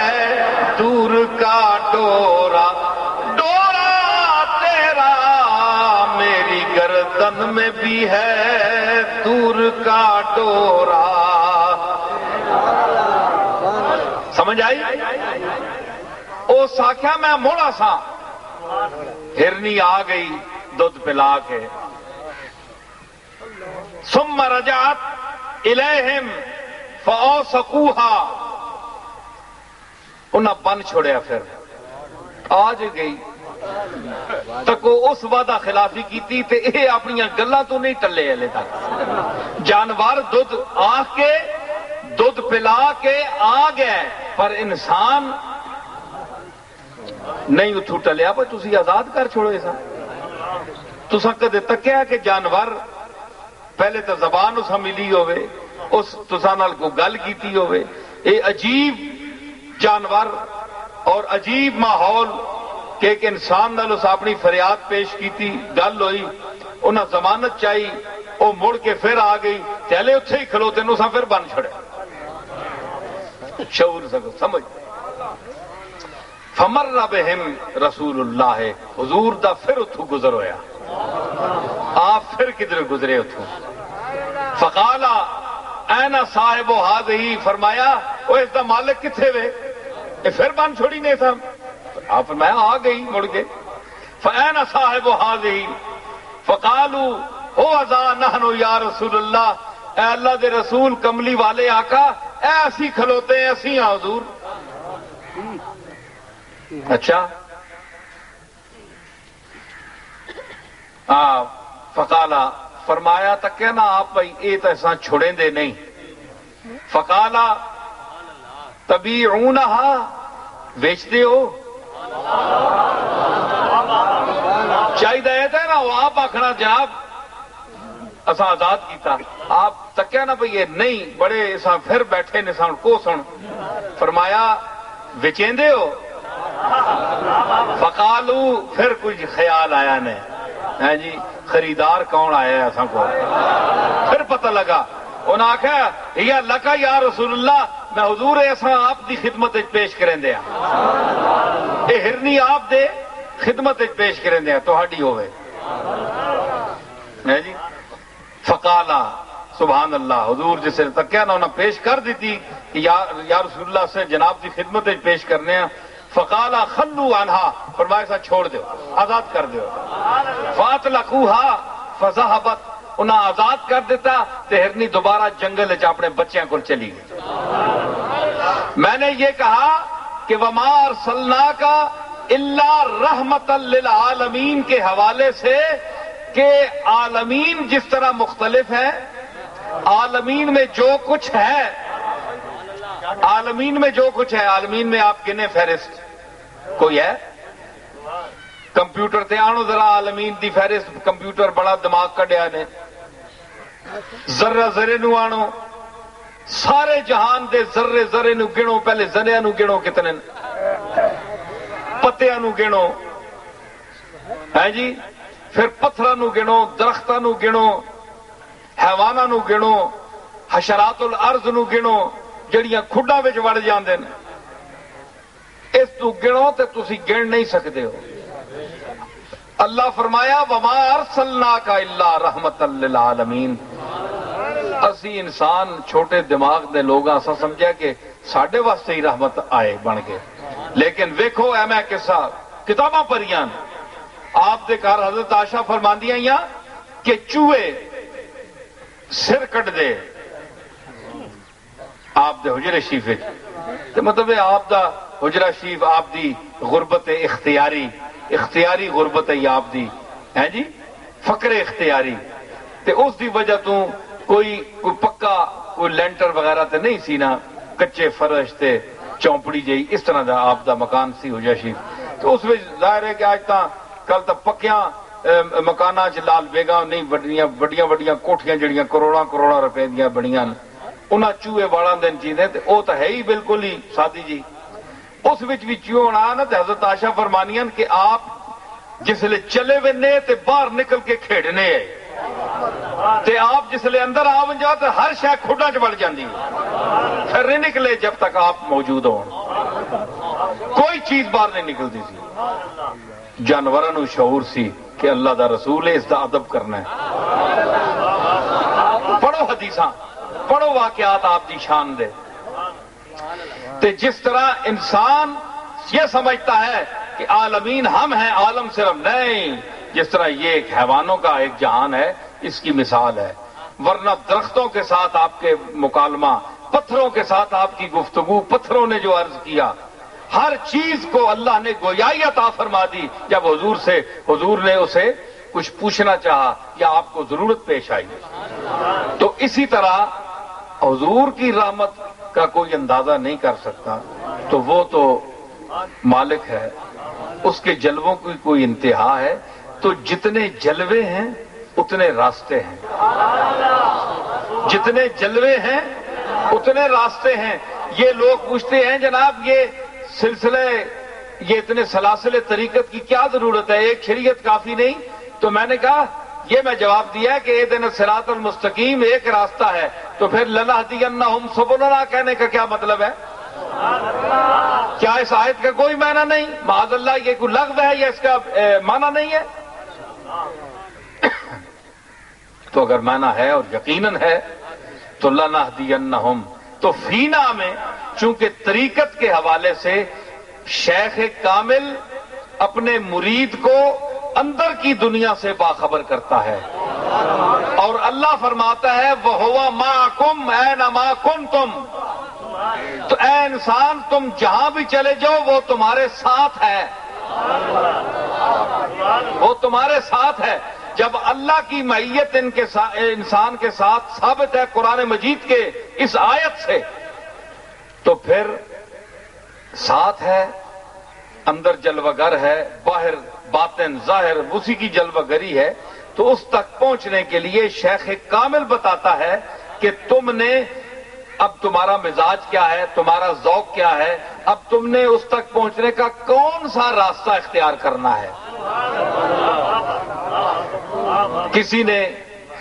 دور کا ڈورا ڈورا تیرا میری گردن میں بھی ہے. دور کا ڈورا. سمجھ آئی؟ او ساکھیا میں موڑا سا ہرنی آ گئی دودھ پلا کے. ثم رجعت الیہم فاوثقوها. انہاں بن چھوڑیا پھر آج گئی تکو اس وعدہ خلافی کیتی تے اے اپنی گلاں تو نہیں ٹلے ہلے تک. جانور دودھ آ کے دودھ پلا کے آ گئے پر انسان نہیں اتھو ٹلیا. پر تسی آزاد کر چھوڑو ایسا. تساں کدے تکیا کہ جانور پہلے تو زبان اسا ملی ہوئے اس تساں نال کو گل کیتی ہوئے. اے عجیب جانور اور عجیب ماحول کہ ایک انسان نال اس اپنی فریاد پیش کیتی گل ہوئی انہاں ضمانت چاہی وہ مڑ کے پھر آ گئی چلے اتھے ہی کھلوتے نو پھر بن چھڑے. شعور سمجھ. فمر بہم رسول اللہ. حضور دا پھر اتھو گزر ہویا. آپ پھر کدھر گزرے اتھو. فقالا این صاحب ہذہ. فرمایا وہ اس دا مالک کتھے وے یہ پھر بن چھوڑی نہیں تھا. آپ فرمایا آ گئی مڑ کے. فین صاحب ہذہ. فقالوا هو ذا نحن یا رسول اللہ. اے اللہ دے رسول کملی والے آقا اے اسی کھلوتے ہیں اسی ہاں حضور. اچھا فقالا فرمایا تک نا آپ بھائی اے تو ایسا چھوڑیں دے نہیں. فقالا تبیعونہا بیچتے ہو. چاہیے تھا نا وہ آپ آخنا جناب اسا آزاد کیتا. آپ تکیا نا بھئی یہ نہیں بڑے اسا پھر بیٹھے نے سن کو سن. فرمایا وچیندے ہو. فقالو پھر کچھ خیال آیا نے ہے جی خریدار کون آیا ہے اسا کو. پھر پتہ لگا انہاں آخیا یا لکا یا رسول اللہ میں حضور ایسا آپ دی خدمت پیش کریں دیا. اے ہرنی آپ دے خدمت پیش کریں دیا تہاڈی ہوئے ہے جی. فقالا سبحان اللہ. حضور جسے تکیا نا انہیں پیش کر دیتی کہ یا رسول اللہ سے جناب کی خدمت پیش کرنے ہیں. فقالا خلو عنہا. فرمایا سا چھوڑ دیو آزاد کر دیو. فاطلقوها فذهبت. انہیں آزاد کر دیتا ہرنی دوبارہ جنگل اپنے بچیاں کو چلی گئی. میں نے یہ کہا کہ وما ارسلناک الا رحمتا للعالمین کے حوالے سے کہ عالمین جس طرح مختلف ہیں عالمین میں جو کچھ ہے عالمین میں جو کچھ ہے عالمین میں آپ گنے فہرست کوئی ہے کمپیوٹر تے آنو ذرا عالمین دی فہرست. کمپیوٹر بڑا دماغ کڈیا نے. ذرہ ذرے نو آنو سارے جہان دے ذرے ذرے نو گنو. پہلے ذریعہ نو گنو کتنے پتیاں نو گنو ہے جی. پھر پتھراں نو گنو درختاں نو گنو حیواناں نو گنو حشرات الارض نو گنو جڑیاں کھڈاں وچ وڑ جاندے نے. اس تو گنو تے تسی گن نہیں سکتے ہو. اللہ فرمایا وما ارسلناک الا رحمتا للعالمین. اسی انسان چھوٹے دماغ دے لوگ اسا سمجھیا کہ ساڈے واسطے ہی رحمت آئے بن کے. لیکن ویکھو اے میں قصہ کتاباں پڑھیاں آپ دے گھر حضرت عائشہ فرماندیاں یا کہ چوہے سر کٹ دے آپ دے حجرے شریف تے مطلب آپ دا حجرہ شریف آپ دی غربت اختیاری غربت ہے آپ دی ہے جی فقر اختیاری. تے اس دی وجہ تو کوئی پکا کوئی لینٹر وغیرہ تے نہیں سی نا کچے فرش تے چونپڑی جئی اس طرح دا آپ دا مکان سی حجرہ شریف. تو اس وچ ظاہر ہے کہ آج تا کل تا پکیاں مکاناں چ لال بیگاں نہیں بڑیاں وڈیاں کوٹھیاں جڑیاں کروڑاں روپے دیاں بنیاں انہاں چوہے والاں دن جیندے تے او تا ہے ہی بالکل ہی سادی جی اس وچ ہونا نا تے حضرت عائشہ فرمانیاں کہ آپ جسلے چلے وے نے تے باہر نکل کے کھیڈنے تے آپ جسلے اندر آ جاؤ تو ہر شے کھڈاں چ بڑھ جاندی پھر نہیں نکلے جب تک آپ موجود ہون، کوئی چیز باہر نہیں نکلتی سی۔ جانوراں نو شعور سی کہ اللہ دا رسول ہے، اس دا ادب کرنا ہے۔ پڑھو حدیثاں، پڑھو واقعات آپ دی شان دے، تے جس طرح انسان یہ سمجھتا ہے کہ عالمین ہم ہیں، عالم صرف نہیں، جس طرح یہ ایک حیوانوں کا ایک جہان ہے، اس کی مثال ہے۔ ورنہ درختوں کے ساتھ آپ کے مکالمہ، پتھروں کے ساتھ آپ کی گفتگو، پتھروں نے جو عرض کیا، ہر چیز کو اللہ نے گویائی عطا فرما دی جب حضور نے اسے کچھ پوچھنا چاہا یا آپ کو ضرورت پیش آئی۔ تو اسی طرح حضور کی رحمت کا کوئی اندازہ نہیں کر سکتا، تو وہ تو مالک ہے، اس کے جلووں کی کوئی انتہا ہے۔ تو جتنے جلوے ہیں اتنے راستے ہیں، جتنے جلوے ہیں اتنے راستے ہیں۔ یہ لوگ پوچھتے ہیں جناب یہ سلسلے، یہ اتنے سلاسل طریقت کی کیا ضرورت ہے، ایک شریعت کافی نہیں؟ تو میں نے کہا یہ میں جواب دیا کہ اہدنا الصراط المستقیم ایک راستہ ہے، تو پھر لنہدینہم سبلنا کہنے کا کیا مطلب ہے؟ کیا اس آیت کا کوئی معنی نہیں؟ معاذ اللہ یہ کوئی لغو ہے یا اس کا معنی نہیں ہے؟ تو اگر معنی ہے اور یقیناً ہے تو لنہدینہم، تو فینا میں چونکہ طریقت کے حوالے سے شیخ کامل اپنے مرید کو اندر کی دنیا سے باخبر کرتا ہے، اور اللہ فرماتا ہے وَهُوَ مَعَكُمْ أَيْنَمَا كُنْتُمْ، تو اے انسان تم جہاں بھی چلے جاؤ وہ تمہارے ساتھ ہے، وہ تمہارے ساتھ ہے۔ جب اللہ کی معیت انسان کے ساتھ ثابت ہے قرآن مجید کے اس آیت سے، تو پھر ساتھ ہے، اندر جلوہ گر ہے، باہر باطن ظاہر اسی کی جلوہ گری ہے۔ تو اس تک پہنچنے کے لیے شیخ کامل بتاتا ہے کہ تم نے اب تمہارا مزاج کیا ہے، تمہارا ذوق کیا ہے، اب تم نے اس تک پہنچنے کا کون سا راستہ اختیار کرنا ہے۔ کسی نے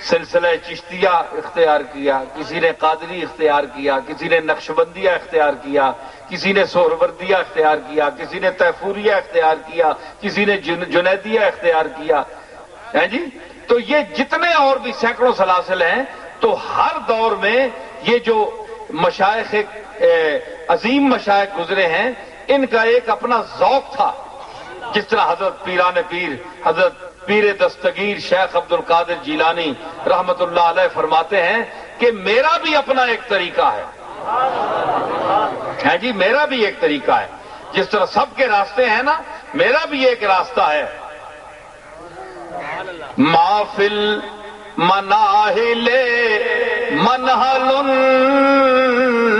سلسلہ چشتیہ اختیار کیا، کسی نے قادری اختیار کیا، کسی نے نقشبندیہ اختیار کیا، کسی نے سہروردیہ اختیار کیا، کسی نے طیفوریہ اختیار کیا، کسی نے جنیدیہ اختیار کیا ہے جی۔ تو یہ جتنے اور بھی سینکڑوں سلاسل ہیں، تو ہر دور میں یہ جو مشائخ عظیم مشائخ گزرے ہیں ان کا ایک اپنا ذوق تھا۔ جس طرح حضرت پیران پیر، حضرت پیر دستگیر شیخ عبد القادر جیلانی رحمت اللہ علیہ فرماتے ہیں کہ میرا بھی اپنا ایک طریقہ ہے جی، میرا بھی ایک طریقہ ہے، جس طرح سب کے راستے ہیں نا، میرا بھی ایک راستہ ہے۔ محفل مناہل منہل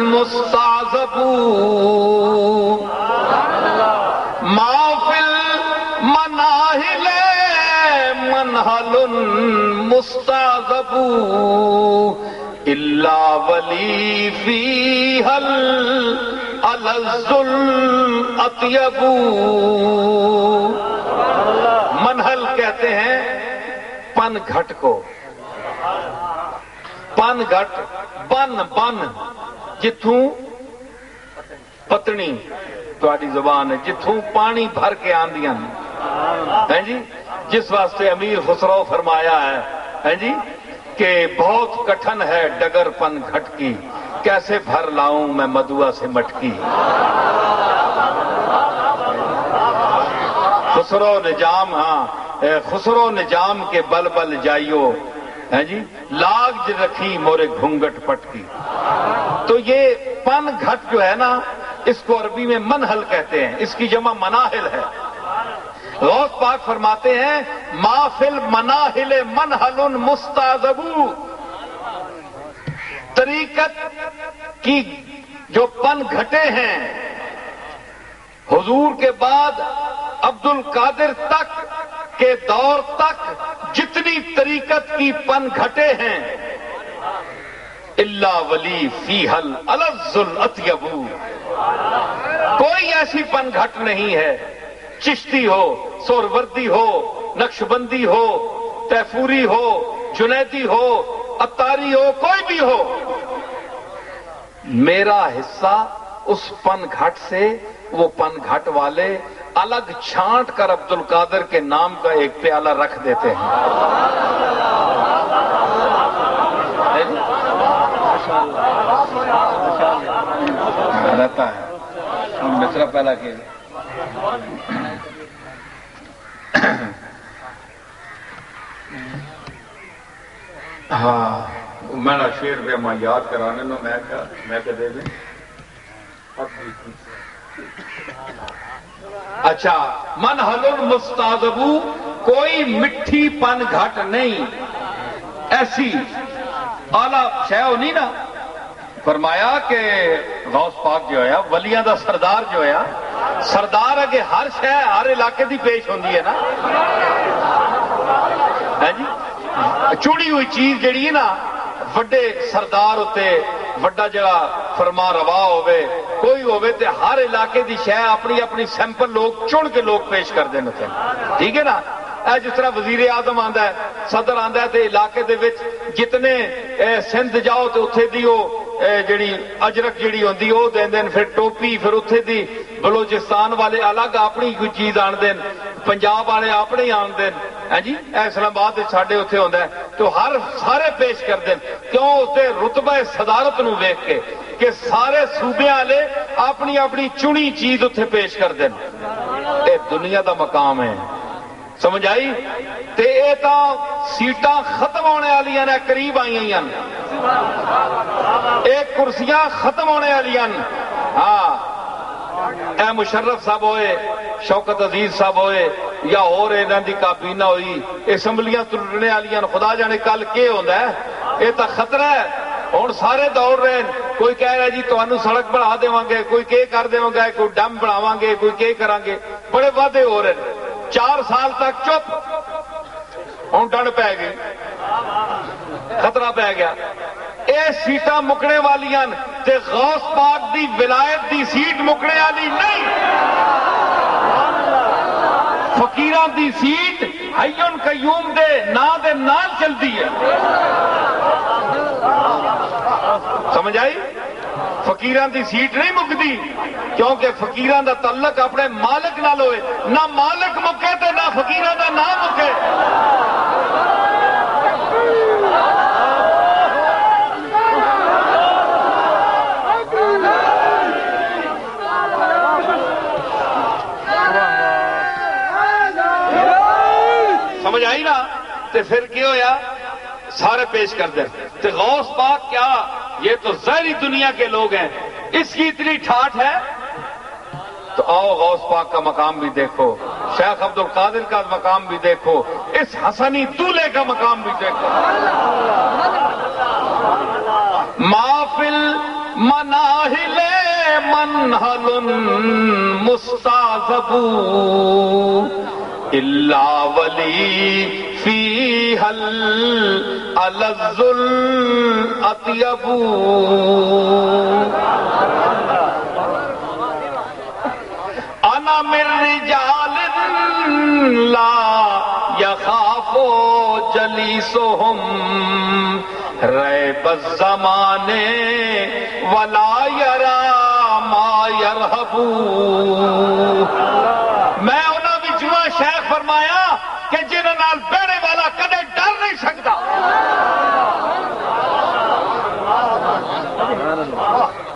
مستعذب، محفل مناہل منہل مستعذب، الا ولی فیہ الالذ الاطیب۔ منہل کہتے ہیں پن گھٹ کو، پن گھٹ بن جتھوں پتنی تہاڈی زبان ہے، جتھوں پانی بھر کے آندیاں ہیں جی، جس واسطے امیر خسرو فرمایا ہے جی کہ بہت کٹھن ہے ڈگر پن گھٹ کی، کیسے بھر لاؤں میں مدعا سے مٹکی۔ خسرو نجام، ہاں خسرو نجام کے بل بل جائیو ہے جی، لاگ رکھی مورے گھونگٹ پٹکی۔ تو یہ پن گھٹ جو ہے نا، اس کو عربی میں منہل کہتے ہیں، اس کی جمع مناہل ہے۔ غوث پاک فرماتے ہیں محفل مناہل منہل مستعذب، طریقت کی جو پن گھٹے ہیں حضور کے بعد عبد القادر تک کے دور تک جتنی طریقت کی پن گھٹے ہیں، الا ولی فیہ الالذ الاطیب، کوئی ایسی پن گھٹ نہیں ہے، چشتی ہو، سہروردی ہو، نقشبندی ہو، تیفوری ہو، جنیدی ہو، عطاری ہو، کوئی بھی ہو، میرا حصہ اس پن گھٹ سے، وہ پن گھٹ والے الگ چھانٹ کر عبد القادر کے نام کا ایک پیالہ رکھ دیتے ہیں۔ رہتا ہے مصرا پہلا کے ہاں میں شیر پہ میں یاد کرانے میں کہ دے دیں۔ اچھا، منحل المستعذبو، کوئی مٹھی پن گھٹ نہیں، ایسی اعلی شے نہیں نا۔ فرمایا کہ غوث پاک جو ہے ولیاں دا سردار جو ہے، سردار اگے ہر شے ہر علاقے دی پیش ہوندی ہے نا، ہے جی۔ چوڑی ہوئی چیز جڑی ہے نا، وڈے سردار ہوتے وڈا جڑا فرما روا ہوئے کوئی ہوئے تے ہر علاقے دی شے اپنی اپنی سیمپل لوگ چن کے لوگ پیش کر دینے تھے، ٹھیک ہے نا۔ جس طرح وزیر اعظم آندا ہے، صدر آندا ہے تے علاقے دے وچ جتنے سندھ جاؤ تے اتھے دی وہ جڑی اجرک جڑی ہوندی وہ دین دین، پھر ٹوپی، پھر اتھے دی بلوچستان والے الگ اپنی کوئی چیز آن دین، پنجاب والے اپنے آن دین، ہے جی۔ اسلام آباد ساڈے اتھے ہوندا ہے تو ہر سارے پیش کر دین، کیوں اتنے رتبہ صدارت نو ویکھ کے کہ سارے صوبے والے اپنی اپنی چنی چیز اتھے پیش کر دین۔ اے دنیا دا مقام ہے، سمجھ آئی؟ تے اے تا سیٹاں ختم ہونے والی نے، قریب آئی ہیں، ایک کرسیاں ختم ہونے والی ہیں۔ ہاں، اے مشرف صاحب ہوئے، شوکت عزیز صاحب ہوئے، یا اور انہاں دی کابینہ ہوئی، اسمبلیاں ٹوٹنے والی ہیں، خدا جانے کل کے ہوندا ہے۔ یہ تو خطرہ ہے، ہوں سارے دوڑ رہے ہیں، کوئی کہہ رہا جی تمہیں سڑک بنا دیواں گے، کوئی کے کر دیواں گے، کوئی ڈیم بناواں گے، کوئی کے کران گے، بڑے وعدے ہو رہے ہیں۔ 4 سال تک چپ، ہوں ڈنڈ پی گئی، خطرہ پی گیا۔ یہ سیٹاں مکنے والی تے غوث پاک دی ولایت دی سیٹ مکنے والی نہیں، فقیران دی سیٹ حیٌ قیوم دے نال چلتی ہے، سمجھ آئی؟ فقیران دی سیٹ نہیں مکتی، کیونکہ فقیران دا تعلق اپنے مالک نال ہوئے، نہ مالک مکے تے نہ فقیران دا نام مکے۔ سمجھ آئی نا؟ تے پھر کیا ہویا؟ سارے پیش کر دیں۔ تے غوث پاک کیا، یہ تو ظاہری دنیا کے لوگ ہیں، اس کی اتنی ٹھاٹھ ہے تو آؤ غوث پاک کا مقام بھی دیکھو، شیخ عبد القادر کا مقام بھی دیکھو، اس حسنی دولے کا مقام بھی دیکھو۔ محفل مناہل منحل مستعذب الا ولی فیہ الالذ الاطیب انا من رجال لا یخاف جلیسہم ریب الزمان ولا یرا ما یرہب۔ میں انہاں وچوں شیخ فرمایا کہ جنہاں نال بہنے والا کدے ڈر نہیں سکتا۔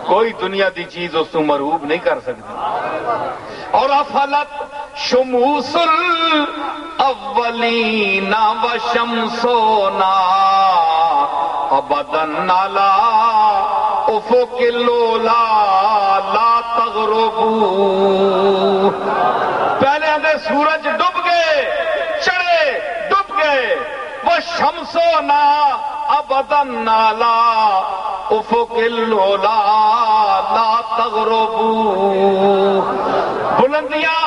کوئی دنیا دی چیز اس کو مرعوب نہیں کر سکتی۔ اور افلت شموس الاولین و شمسونا ابدا نالا افق اللولا لا تغربو۔ پہلے آدھے سورج ڈب گئے، چڑھے ڈب گئے، وہ شمسونا ابدا نالا افق اللولا لا تغربو۔ بلندیاں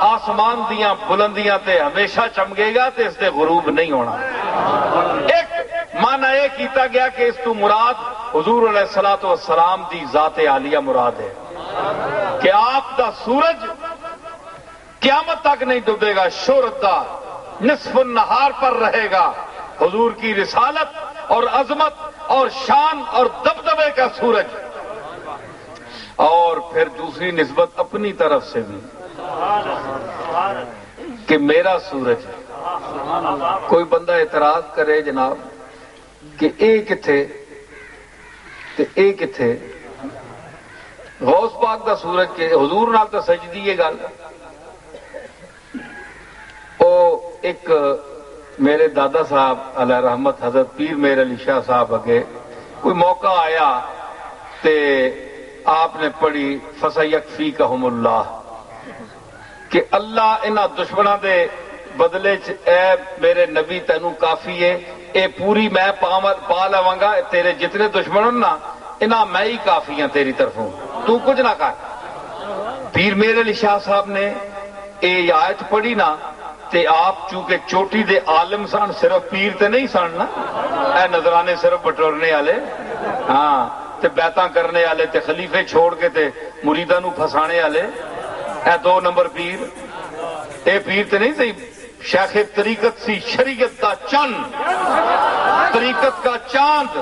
آسمان دیاں بلندیاں تے ہمیشہ چمکے گا تے اس تے غروب نہیں ہونا۔ ایک معنی یہ کیتا گیا کہ اس تو مراد حضور علیہ الصلوۃ والسلام دی ذات عالیہ مراد ہے، کہ آپ دا سورج قیامت تک نہیں ڈوبے گا، شہرت دا نصف النہار پر رہے گا، حضور کی رسالت اور عظمت اور شان اور دبدبے کا سورج۔ اور پھر دوسری نسبت اپنی طرف سے بھی کہ میرا سورج۔ کوئی بندہ اعتراض کرے جناب کہ اے کتھے تے اے کتھے، غوث پاک دا سورج کے حضور نال تے سجدی یہ گل۔ او ایک میرے دادا صاحب علیہ رحمت حضرت پیر میر علی شاہ صاحب اگے کوئی موقع آیا تے آپ نے پڑھی فَسَيَكْفِيكَهُمُ اللَّهُ کہ اللہ انہاں دشمناں دے بدلے چ اے میرے نبی تینوں کافی ہے، اے پوری میں پا لواں گا، تیرے جتنے دشمن ہوں نا انہاں میں ہی کافی ہاں تیری طرفوں، تو کچھ نہ کر۔ پیر میر علی شاہ صاحب نے اے آیت پڑھی نا تے آپ چونکہ چوٹی دے عالم سن، صرف پیر تے نہیں سن نا، اے نظرانے صرف بٹورنے والے، ہاں تے بیعتاں کرنے والے تے خلیفے چھوڑ کے تے مریداں نو پھسانے والے، اے دو نمبر پیر۔ اے پیر تے نہیں صحیح، شیخ طریقت سی، شریعت کا چند، طریقت کا چاند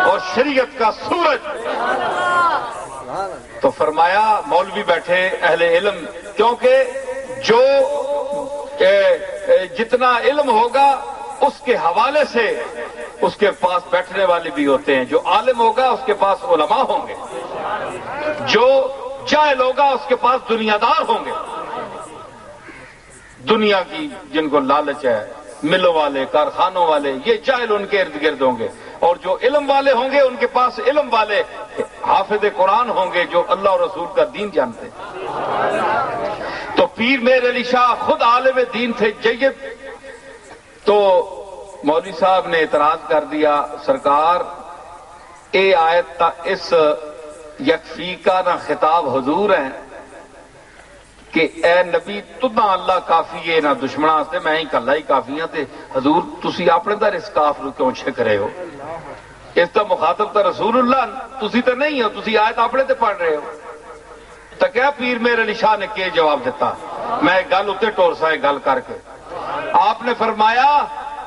اور شریعت کا سورج۔ تو فرمایا مولوی بیٹھے اہل علم، کیونکہ جو جتنا علم ہوگا اس کے حوالے سے اس کے پاس بیٹھنے والے بھی ہوتے ہیں، جو عالم ہوگا اس کے پاس علماء ہوں گے، جو جاہل ہوگا اس کے پاس دنیا دار ہوں گے، دنیا کی جن کو لالچ ہے، ملوں والے، کارخانوں والے، یہ جاہل ان کے ارد گرد ہوں گے، اور جو علم والے ہوں گے ان کے پاس علم والے حافظ قرآن ہوں گے جو اللہ اور رسول کا دین جانتے۔ تو پیر میر علی شاہ خود عالم دین تھے جید، تو مولوی صاحب نے اعتراض کر دیا، سرکار اے آیت تا اس یکفی کا نہ خطاب حضور ہیں کہ اے نبی تداں اللہ کافی ہے نہ دشمناں سے، میں ہی کلا ہی کافی ہاں، تے حضور تسی اپنے در اس کاف نو کیوں چھک رہے ہو؟ اس کا مخاطب تا رسول اللہ، تسی تے نہیں ہو، تسی آیت اپنے تے پڑھ رہے ہو۔ تو کیا پیر میر علی شاہ نے کیا جواب دیتا؟ میں گل اتنے ٹور سا گل کر کے آپ نے فرمایا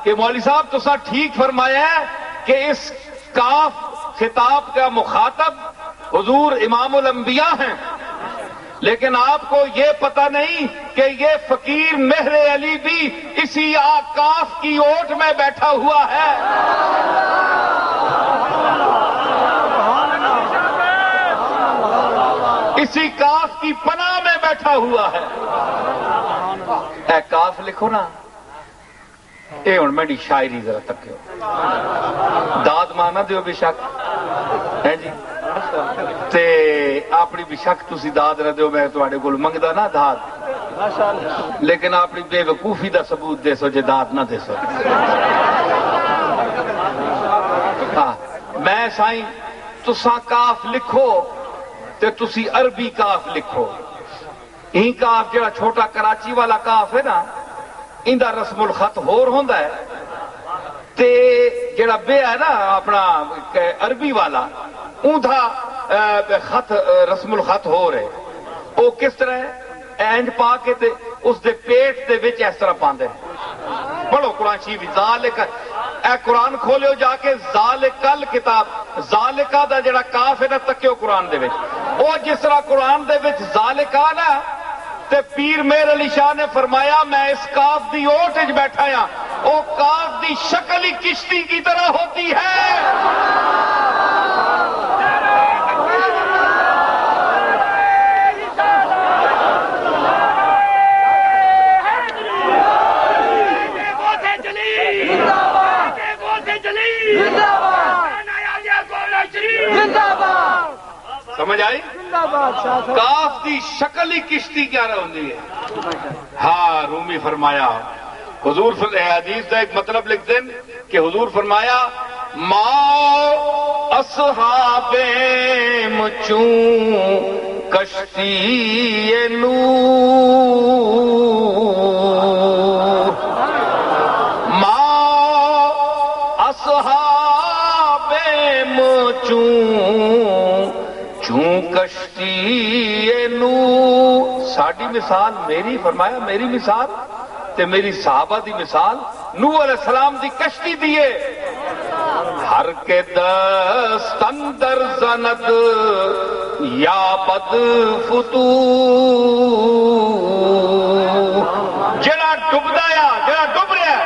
کہ مولوی صاحب تسا ٹھیک فرمایا ہے کہ اس کاف خطاب کا مخاطب حضور امام الانبیاء ہیں، لیکن آپ کو یہ پتہ نہیں کہ یہ فقیر مہر علی بھی اسی کاف کی اوٹ میں بیٹھا ہوا ہے۔ اسی کاف کی پناہ میں بیٹھا ہوا ہے۔ اے کاف لکھو نا، اے ہن میری شاعری ذرا تکیو، داد مانا دیو بے شک ہے جی، تے اپنی بے شک تسی داد نہ دیو، میں تواڈے کول منگدا نا داد، لیکن اپنی بے وقوفی دا ثبوت دے سو جے داد نہ دے سو۔ ہاں میں سائیں تساں کاف لکھو تے تسی عربی کاف لکھو، این کاف جڑا چھوٹا کراچی والا کاف ہے نا، اندہ رسم الخط ہور ہوندا ہے، تے جڑا بے ہے نا اپنا عربی والا اوندا خط رسم الخط ہو رہے، او کس طرح ہے؟ اینج پا کے تے اس دے پیٹ دے وچ اس طرح پاندے۔ پڑھو قرآن شریف، ذالک، اے قرآن کھولیو جا کے، ذالکل کتاب، ذالکا دا جڑا کاف ہے نا تکیو قرآن دے وچ، او جس طرح قرآن دے وچ ذالکا نا، تے پیر میر علی شاہ نے فرمایا میں اس کاف دی اوٹ وچ بیٹھا ہاں، او کاف دی شکل ہی کشتی کی طرح ہوتی ہے۔ سمجھ آئی؟ کاف دی شکل ہی کشتی کیا ہوتی ہے۔ ہاں رومی فرمایا، حضور حدیث کا ایک مطلب لکھ دیں کہ حضور فرمایا ما اصحاب مچوں کشتی نور، ما اصحاب مچوں چوں کشتی نو ساڈی مثال میری فرمایا میری مثال تے میری صحابہ دی مثال نوح علیہ السلام دی کشتی دیے ہر کے دست اندر زند یا بد فتو جڑا ڈبدا یا جڑا ڈب رہا ہے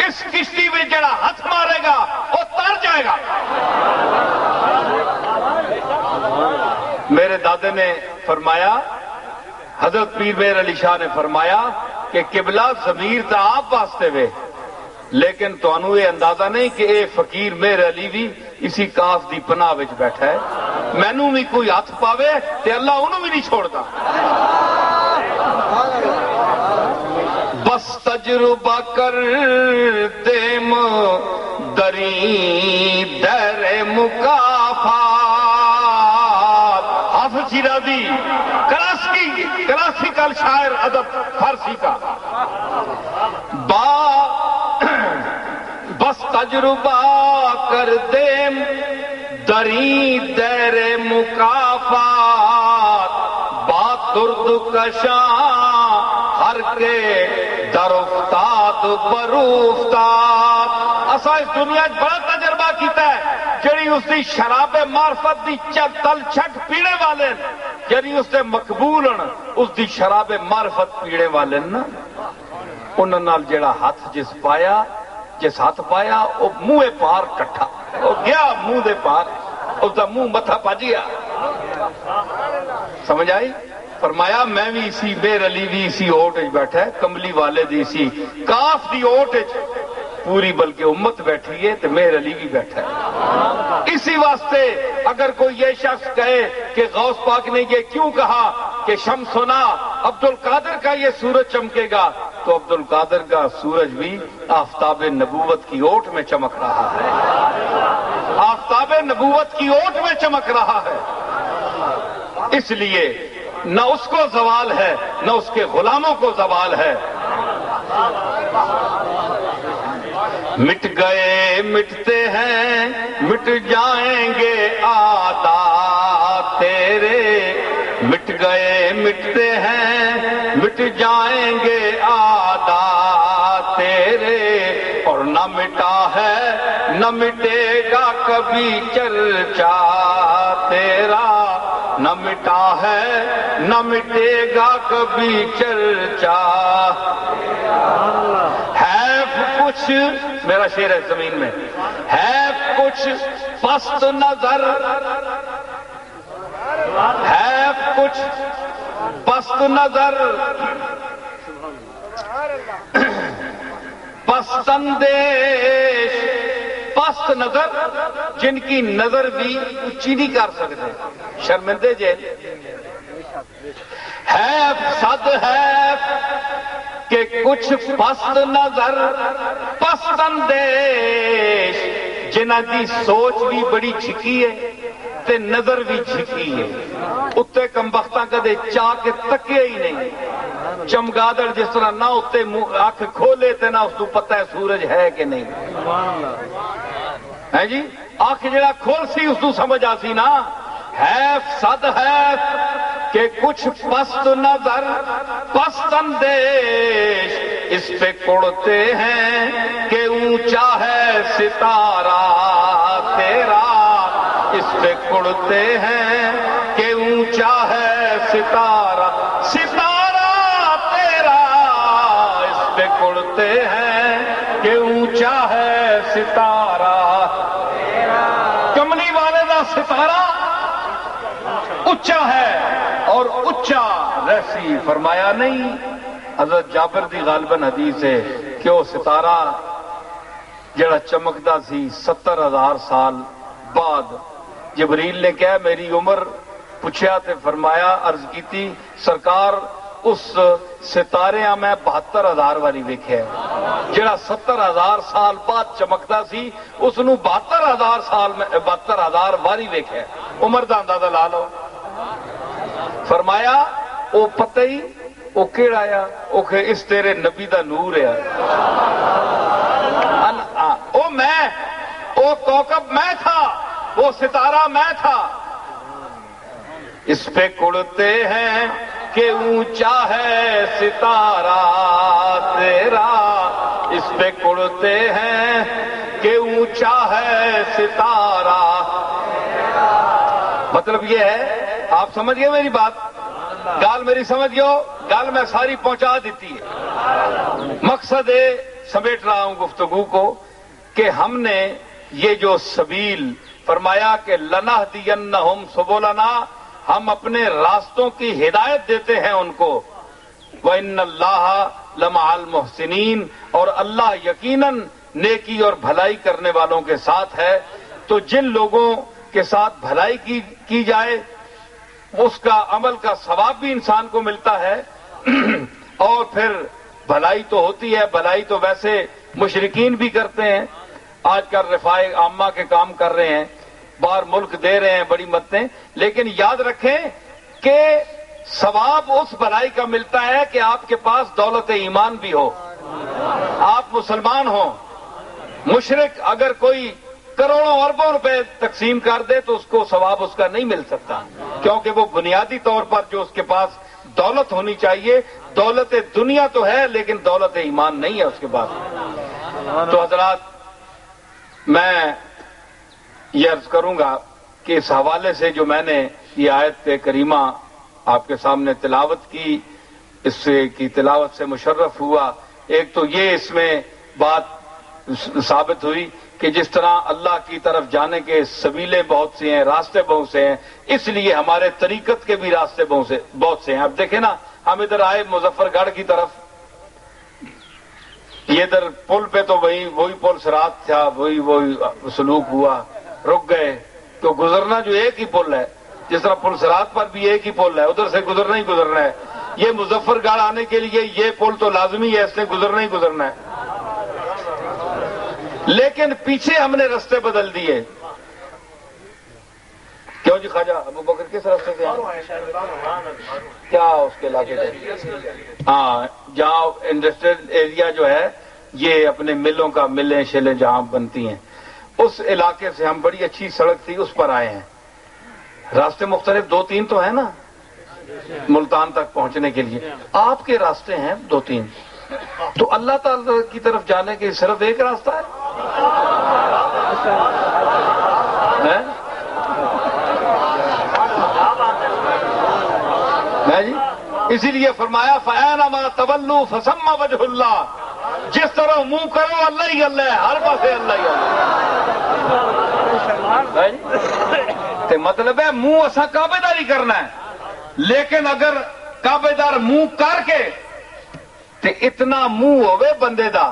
اس کشتی میں جڑا ہاتھ مارے گا وہ تر جائے گا. میرے دادے نے فرمایا حضرت پیر مہر علی شاہ نے فرمایا کہ قبلہ ضمیر تا آپ واسطے وے لیکن تانوں یہ اندازہ نہیں کہ اے فقیر مہر علی بھی اسی کاف دی پناہ وچ بیٹھا ہے. مینوں بھی کوئی ہاتھ پاوے تے اللہ انہوں بھی نہیں چھوڑتا. بس تجربہ کر دیم دری در مکافات. حافظ شیرازی کلاسیکل شاعر ادب فارسی کا. بس تجربہ کر دیم دری در مکافات بات درد کشاں ہر کے در افتاد بروفتاد. اسا اس دنیا بڑا تجربہ کیتا ہے جڑی اس دی شراب معرفت دی تل چھٹ پینے والے جڑی اس دے مقبول اس دی شراب معرفت پینے والے نا انہاں نال جڑا ہاتھ جس ہاتھ پایا وہ منہ پار کٹھا وہ گیا منہ دے پار اس دا منہ متھا پج گیا. سمجھ آئی؟ فرمایا میں بھی اسی مہر علی بھی اسی اوٹ بیٹھا ہے کملی والے دی اسی کاف دی اوٹ پوری بلکہ امت بیٹھی ہے تو مہر علی بھی بیٹھا ہے. اسی واسطے اگر کوئی یہ شخص کہے کہ غوث پاک نے یہ کیوں کہا کہ شمس ہونا عبد القادر کا یہ سورج چمکے گا تو عبد القادر کا سورج بھی آفتاب نبوت کی اوٹ میں چمک رہا ہے. آفتاب نبوت کی اوٹ میں چمک رہا ہے. اس لیے نہ اس کو زوال ہے نہ اس کے غلاموں کو زوال ہے. مٹ گئے مٹتے ہیں مٹ جائیں گے عادات تیرے. مٹ گئے مٹتے ہیں مٹ جائیں گے عادات تیرے اور نہ مٹا ہے نہ مٹے گا کبھی چرچا تیرا. نہ مٹا ہے نہ مٹے گا کبھی چرچا. ہے کچھ میرا شعر ہے زمین میں ہے کچھ پست نظر ہے کچھ پست نظر پست اندیش. پست نظر جن کی نظر بھی اونچی نہیں کر سکتے شرمندے جے. ہے صد ہے کہ کچھ پست نظر پست اندیش جنہ دی سوچ بھی بڑی جھکی ہے تے نظر بھی جھکی ہے. اتنے کمبختاں کدے چاہ کے تکے ہی نہیں. چمگادڑ جس طرح نہ اتنے آنکھ کھولے تے نہ اس کو پتہ ہے سورج ہے کہ نہیں ہے جی. آنکھ جڑا کھول سی اس کو سمجھ آ سی نا. ہے صد ہے کہ کچھ پست نظر پست اندیش اس پہ کڑتے ہیں کہ اونچا ہے ستارہ تیرا. اس پہ کڑتے ہیں کہ اونچا ہے ستارہ ستارہ تیرا. اس پہ کڑتے ہیں کہ اونچا ہے ستارہ. کملی والے دا ستارہ اچا ہے اور اچا رسی. فرمایا نہیں حضرت جابر دی غالباً حدیث ہے کہ وہ ستارہ جڑا چمکدا سی 70,000 سال بعد جبریل نے کہا میری عمر پوچھا تے فرمایا عرض کیتی سرکار اس ستارے میں 72,000 والی ویکھیا جڑا 70,000 سال بعد چمکدا سی اس نو 72,000 سال میں 72,000 والی ویکھیا. عمر دا اندازہ لا لو. فرمایا او پتہ ہی او کیڑا آیا او کہ اس تیرے نبی دا نور ہے. او میں او کوكب میں تھا وہ ستارہ میں تھا. اس پہ کڑتے ہیں کہ اونچا ہے ستارہ تیرا، اس پہ کڑتے ہیں کہ اونچا ہے ستارہ. مطلب یہ ہے، آپ سمجھ گئے میری بات؟ گال میری سمجھ گئے؟ گال میں ساری پہنچا دیتی ہے. مقصد سمیٹ رہا ہوں گفتگو کو کہ ہم نے یہ جو سبیل فرمایا کہ لنہدینہم سبلنا، ہم اپنے راستوں کی ہدایت دیتے ہیں ان کو. وَإِنَّ اللَّهَ لَمَعَ الْمُحْسِنِينَ، اور اللہ یقیناً نیکی اور بھلائی کرنے والوں کے ساتھ ہے. تو جن لوگوں کے ساتھ بھلائی کی جائے اس کا عمل کا ثواب بھی انسان کو ملتا ہے، اور پھر بھلائی تو ہوتی ہے. بھلائی تو ویسے مشرکین بھی کرتے ہیں، آج کل رفاع عامہ کے کام کر رہے ہیں، باہر ملک دے رہے ہیں بڑی مددیں، لیکن یاد رکھیں کہ ثواب اس بھلائی کا ملتا ہے کہ آپ کے پاس دولت ایمان بھی ہو، آپ مسلمان ہوں. مشرک اگر کوئی کروڑوں اربوں روپے تقسیم کر دے تو اس کو ثواب اس کا نہیں مل سکتا، کیونکہ وہ بنیادی طور پر جو اس کے پاس دولت ہونی چاہیے، دولت دنیا تو ہے لیکن دولت ایمان نہیں ہے اس کے پاس. تو حضرات، میں یہ عرض کروں گا کہ اس حوالے سے جو میں نے یہ آیت کریمہ آپ کے سامنے تلاوت کی، اس سے کی تلاوت سے مشرف ہوا. ایک تو یہ اس میں بات ثابت ہوئی کہ جس طرح اللہ کی طرف جانے کے سبیلے بہت سے ہیں، راستے بہت سے ہیں، اس لیے ہمارے طریقت کے بھی راستے بہت سے ہیں. اب دیکھیں نا، ہم ادھر آئے مظفر گڑھ کی طرف، یہ ادھر پل پہ تو وہی پل صراط تھا، وہی سلوک ہوا، رک گئے. تو گزرنا جو ایک ہی پل ہے، جس طرح پل صراط پر بھی ایک ہی پل ہے، ادھر سے گزرنا ہی گزرنا ہے. یہ مظفر گڑھ آنے کے لیے یہ پل تو لازمی ہے، اس سے گزرنا ہی گزرنا ہے. لیکن پیچھے ہم نے رستے بدل دیے. کیوں جی خواجہ ابو بکر کس راستے سے کیا اس کے علاقے سے؟ ہاں، جہاں انڈسٹریل ایریا جو ہے، یہ اپنے ملوں کا ملیں شیلیں جہاں بنتی ہیں، اس علاقے سے ہم، بڑی اچھی سڑک تھی اس پر آئے ہیں. راستے مختلف 2-3 تو ہیں نا ملتان تک پہنچنے کے لیے، آپ کے راستے ہیں 2-3، تو اللہ تعالی کی طرف جانے کے صرف ایک راستہ ہے. جی اسی لیے فرمایا فَأَيْنَمَا تَوَلُّوا فَثَمَّ وَجْهُ اللَّهِ، جس طرح منہ کرو اللہ ہی اللہ ہے، ہر پاسے اللہ ہی اللہ. تے مطلب ہے منہ اساں کعبے داری کرنا ہے، لیکن اگر کعبے دار منہ کر کے تے اتنا منہ ہوئے بندے دا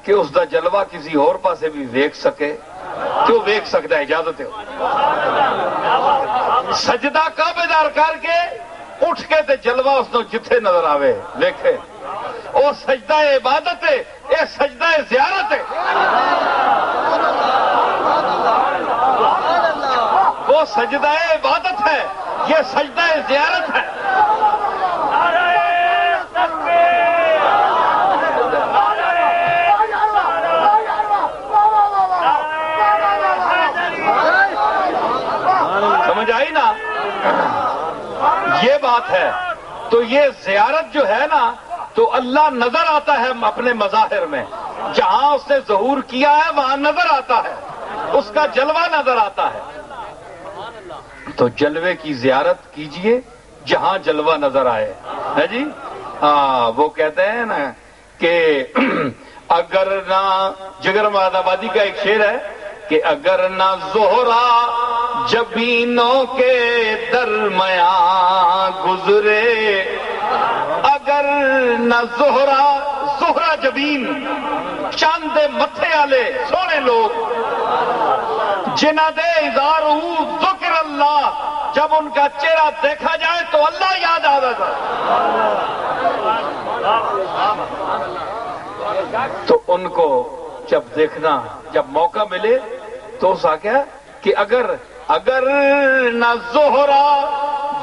کہ اس دا جلوہ کسی اور پاسے بھی ویکھ سکے، کیوں ویکھ سکتا ہے؟ اجازت ہے. سجدہ کعبے دار کر کے اٹھ کے تے جلوہ اس نو جتھے نظر آوے ویکھے، اور سجدہ عبادت ہے، یہ سجدہ زیارت ہے. وہ سجدہ عبادت ہے، یہ سجدہ زیارت ہے. سمجھ آئی نا؟ یہ بات ہے. تو یہ زیارت جو ہے نا، تو اللہ نظر آتا ہے اپنے مظاہر میں، جہاں اس نے ظہور کیا ہے وہاں نظر آتا ہے، اس کا جلوہ نظر آتا ہے. تو جلوے کی زیارت کیجئے جہاں جلوہ نظر آئے، ہے جی. ہاں، وہ کہتے ہیں نا کہ اگر نہ، جگر محمد آبادی کا ایک شعر ہے کہ اگر نہ زہرا جبینوں کے درمیان گزرے، اگر نہ زہرا جبین، چاند متھے والے سونے لوگ، جنہ دے اظہار ذکر اللہ، جب ان کا چہرہ دیکھا جائے تو اللہ یاد آ جاتا. تو ان کو جب دیکھنا، جب موقع ملے تو اس آگیا کہ اگر نہ زہرا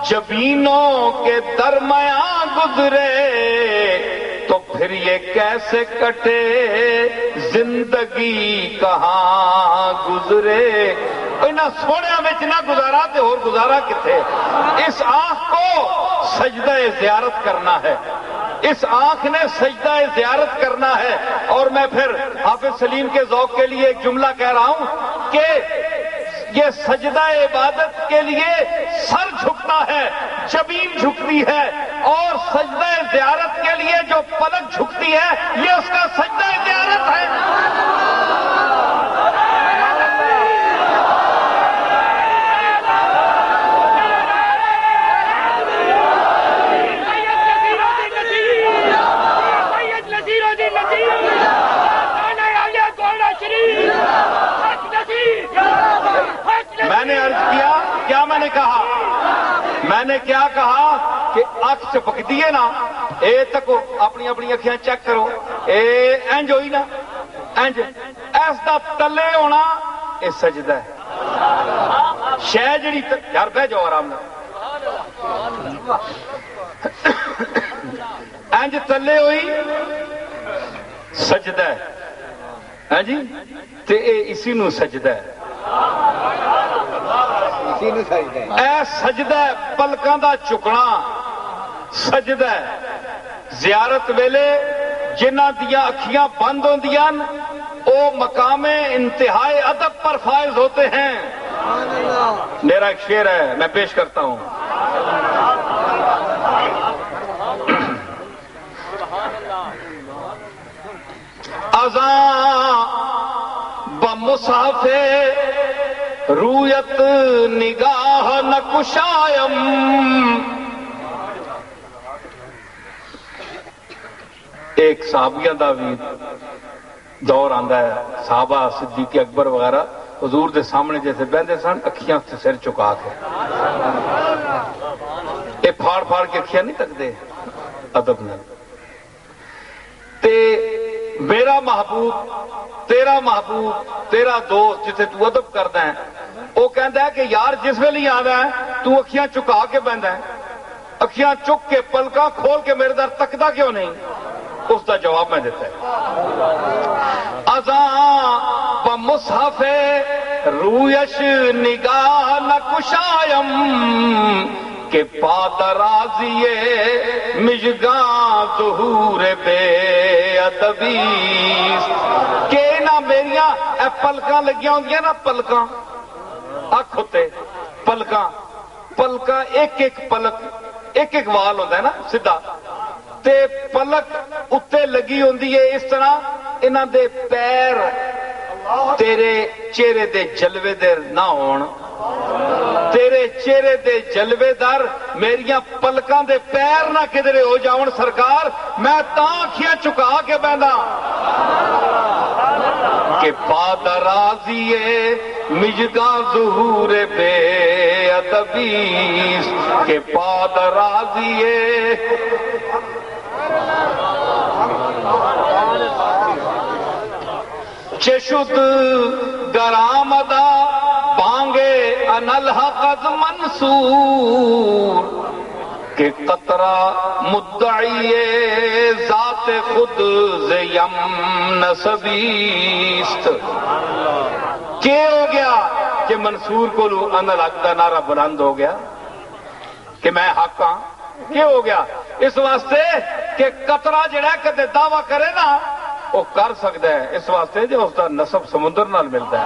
جبینوں کے درمیان گزرے تو پھر یہ کیسے کٹے زندگی کہاں گزرے. انہاں سونیاں وچ نہ گزارا تے اور گزارا کتھے؟ اس آنکھ کو سجدہ زیارت کرنا ہے، اس آنکھ نے سجدہ زیارت کرنا ہے۔ اور میں پھر حافظ سلیم کے ذوق کے لیے ایک جملہ کہہ رہا ہوں کہ یہ سجدہ عبادت کے لیے سر جھکتا ہے، جبین جھکتی ہے، اور سجدہ زیارت کے لیے جو پلک جھکتی ہے یہ اس کا سجدہ زیارت ہے۔ میں نے عرض کیا، کیا میں نے کہا؟ میں نے کیا کہا کہ اکھ چپک دیے نا، اے تکو اپنی اپنی اکھیاں چیک کرو، اے انج ہوئی نا، انج ایس دا تلے ہونا اے سجدہ ہے۔ شے جڑی یار بہ جاؤ آرام نال، انج تلے ہوئی سجدہ ہے، ہاں جی، تے اے اسی نو سجدہ ہے، اے سجدہ ہے، پلکاں دا چکنا سجدہ ہے۔ زیارت ویلے جنہ دیا اکھیاں بند ہوندیاں او مقام انتہائی ادب پر فائز ہوتے ہیں۔ میرا ایک شعر ہے، میں پیش کرتا ہوں۔ اذاں بمصحف رویت نگاہ نہ کشایم، ایک صحابیاں دا بھی دور آندا ہے، صحابہ صدیق اکبر وغیرہ حضور دے سامنے جیسے بہندے سن، اکھیاں سے سر چکا کے، اے پھاڑ پھاڑ کے اکھیاں نہیں تکدے ادب نال۔ تے میرا محبوب، تیرا محبوب، تیرا دوست جسے تو ادب کردا ہے، وہ کہندا ہے کہ یار جس ویلے ہی آندا ہے تو اکھیاں چکا کے بہندا ہے، اکھیاں چک کے پلکاں کھول کے میرے در تکدا کیوں نہیں؟ اس کا جواب میں دیتا ہے۔ اذاں بمصحف رویش نگاہ نہ کشایم، کہ پادرازیے مژگاں ظہور بے ادبیست، کہ نہ میریاں اے پلکاں لگیاں ہوندیاں نا، پلکاں اکھ ہوتے پلکاں، پلکاں ایک ایک پلک ایک ایک وال ہوتا ہے نا سیدھا، تے پلک اتے لگی ہوندی ہے اس طرح، انہاں دے پیر تیرے چہرے دے جلوے در نہ ہون، تیرے چہرے دے جلوے در میریاں پلکاں دے پیر نہ کدھرے ہو جاون سرکار، میں تاں اکھیاں چکا کے بہندا کہ پادرازیے مژگاں ظہور بے ادبیست، کہ پادرازیے چشد گرامدہ بانگے انالحق از منصور، کہ قطرہ مدعی ذات خود زیم نسبیست۔ کیا ہو گیا کہ منصور کو انالحق دا نعرہ بلند ہو گیا کہ میں حق ہاں؟ کیا ہو گیا؟ اس واسطے کہ قطرہ جڑا کدے دعویٰ کرے نا وہ کر سکتا ہے، اس واسطے جو اس کا نسب سمندر نال ملتا ہے۔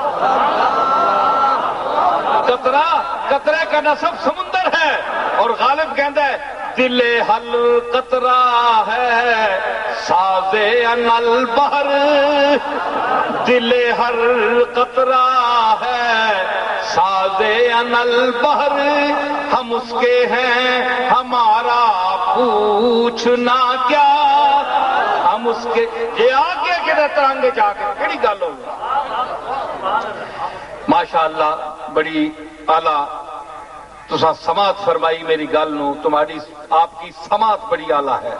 قطرے کا نسب سمندر ہے، اور غالب کہندا ہے دل حل قطرہ ہے سازے انل بحر، دل ہر قطرہ ہے سازے انل بحر، ہم اس کے ہیں ہمارا پوچھنا کیا، ہم اس کے یہ آگے کدھر ترانگے جا کے کہڑی گل ہوگی؟ ماشاءاللہ بڑی اعلیٰ تساں سماعت فرمائی میری گل نو، تمہاری آپ کی سماعت بڑی اعلیٰ ہے۔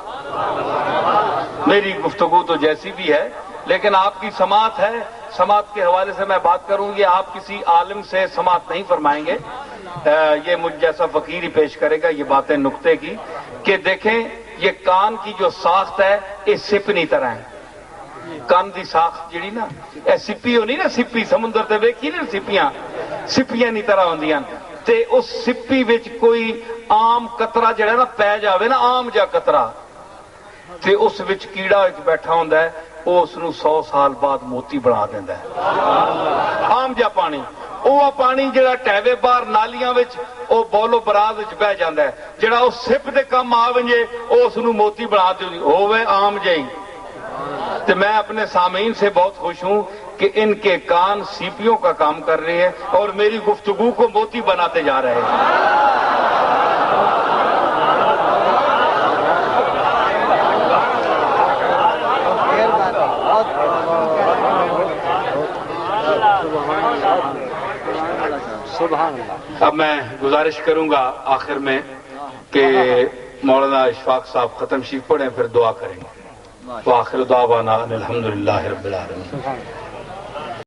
میری گفتگو تو جیسی بھی ہے لیکن آپ کی سماعت ہے، سماعت کے حوالے سے میں بات کروں گی، آپ کسی عالم سے سماعت نہیں فرمائیں گے، یہ مجھ جیسا فقیر ہی پیش کرے گا یہ باتیں نقطے کی، کہ دیکھیں یہ کان کی جو ساخت ہے یہ سپنی طرح ہے، کان دی ساخت جڑی نا اے سپی ہونی نا، سپی سمندر تے ویکھی نا سپیاں، سپیاں نہیں طرح ہوندیاں تے اس سپی وچ کوئی عام قطرہ جڑا نا پی جاوے نا عام جا قطرہ تے اس وچ کیڑا وچ بیٹھا ہوندا ہے وہ اس نو 100 سال بعد موتی بنا دیندا ہے عام جا پانی وہ پانی جڑا ٹیوے باہر نالیاں وچ او بولو براز وچ بہ جاندا ہے جڑا او سپ دے کم آ ونجے او اس نو موتی بنا دے ہوے عام جئی تو میں اپنے سامعین سے بہت خوش ہوں کہ ان کے کان سیپیوں کا کام کر رہے ہیں اور میری گفتگو کو موتی بناتے جا رہے ہیں اب میں گزارش کروں گا آخر میں کہ مولانا اشفاق صاحب ختم شریف پڑھیں پھر دعا کریں گے وآخر دعوانا الحمدللہ رب العالمین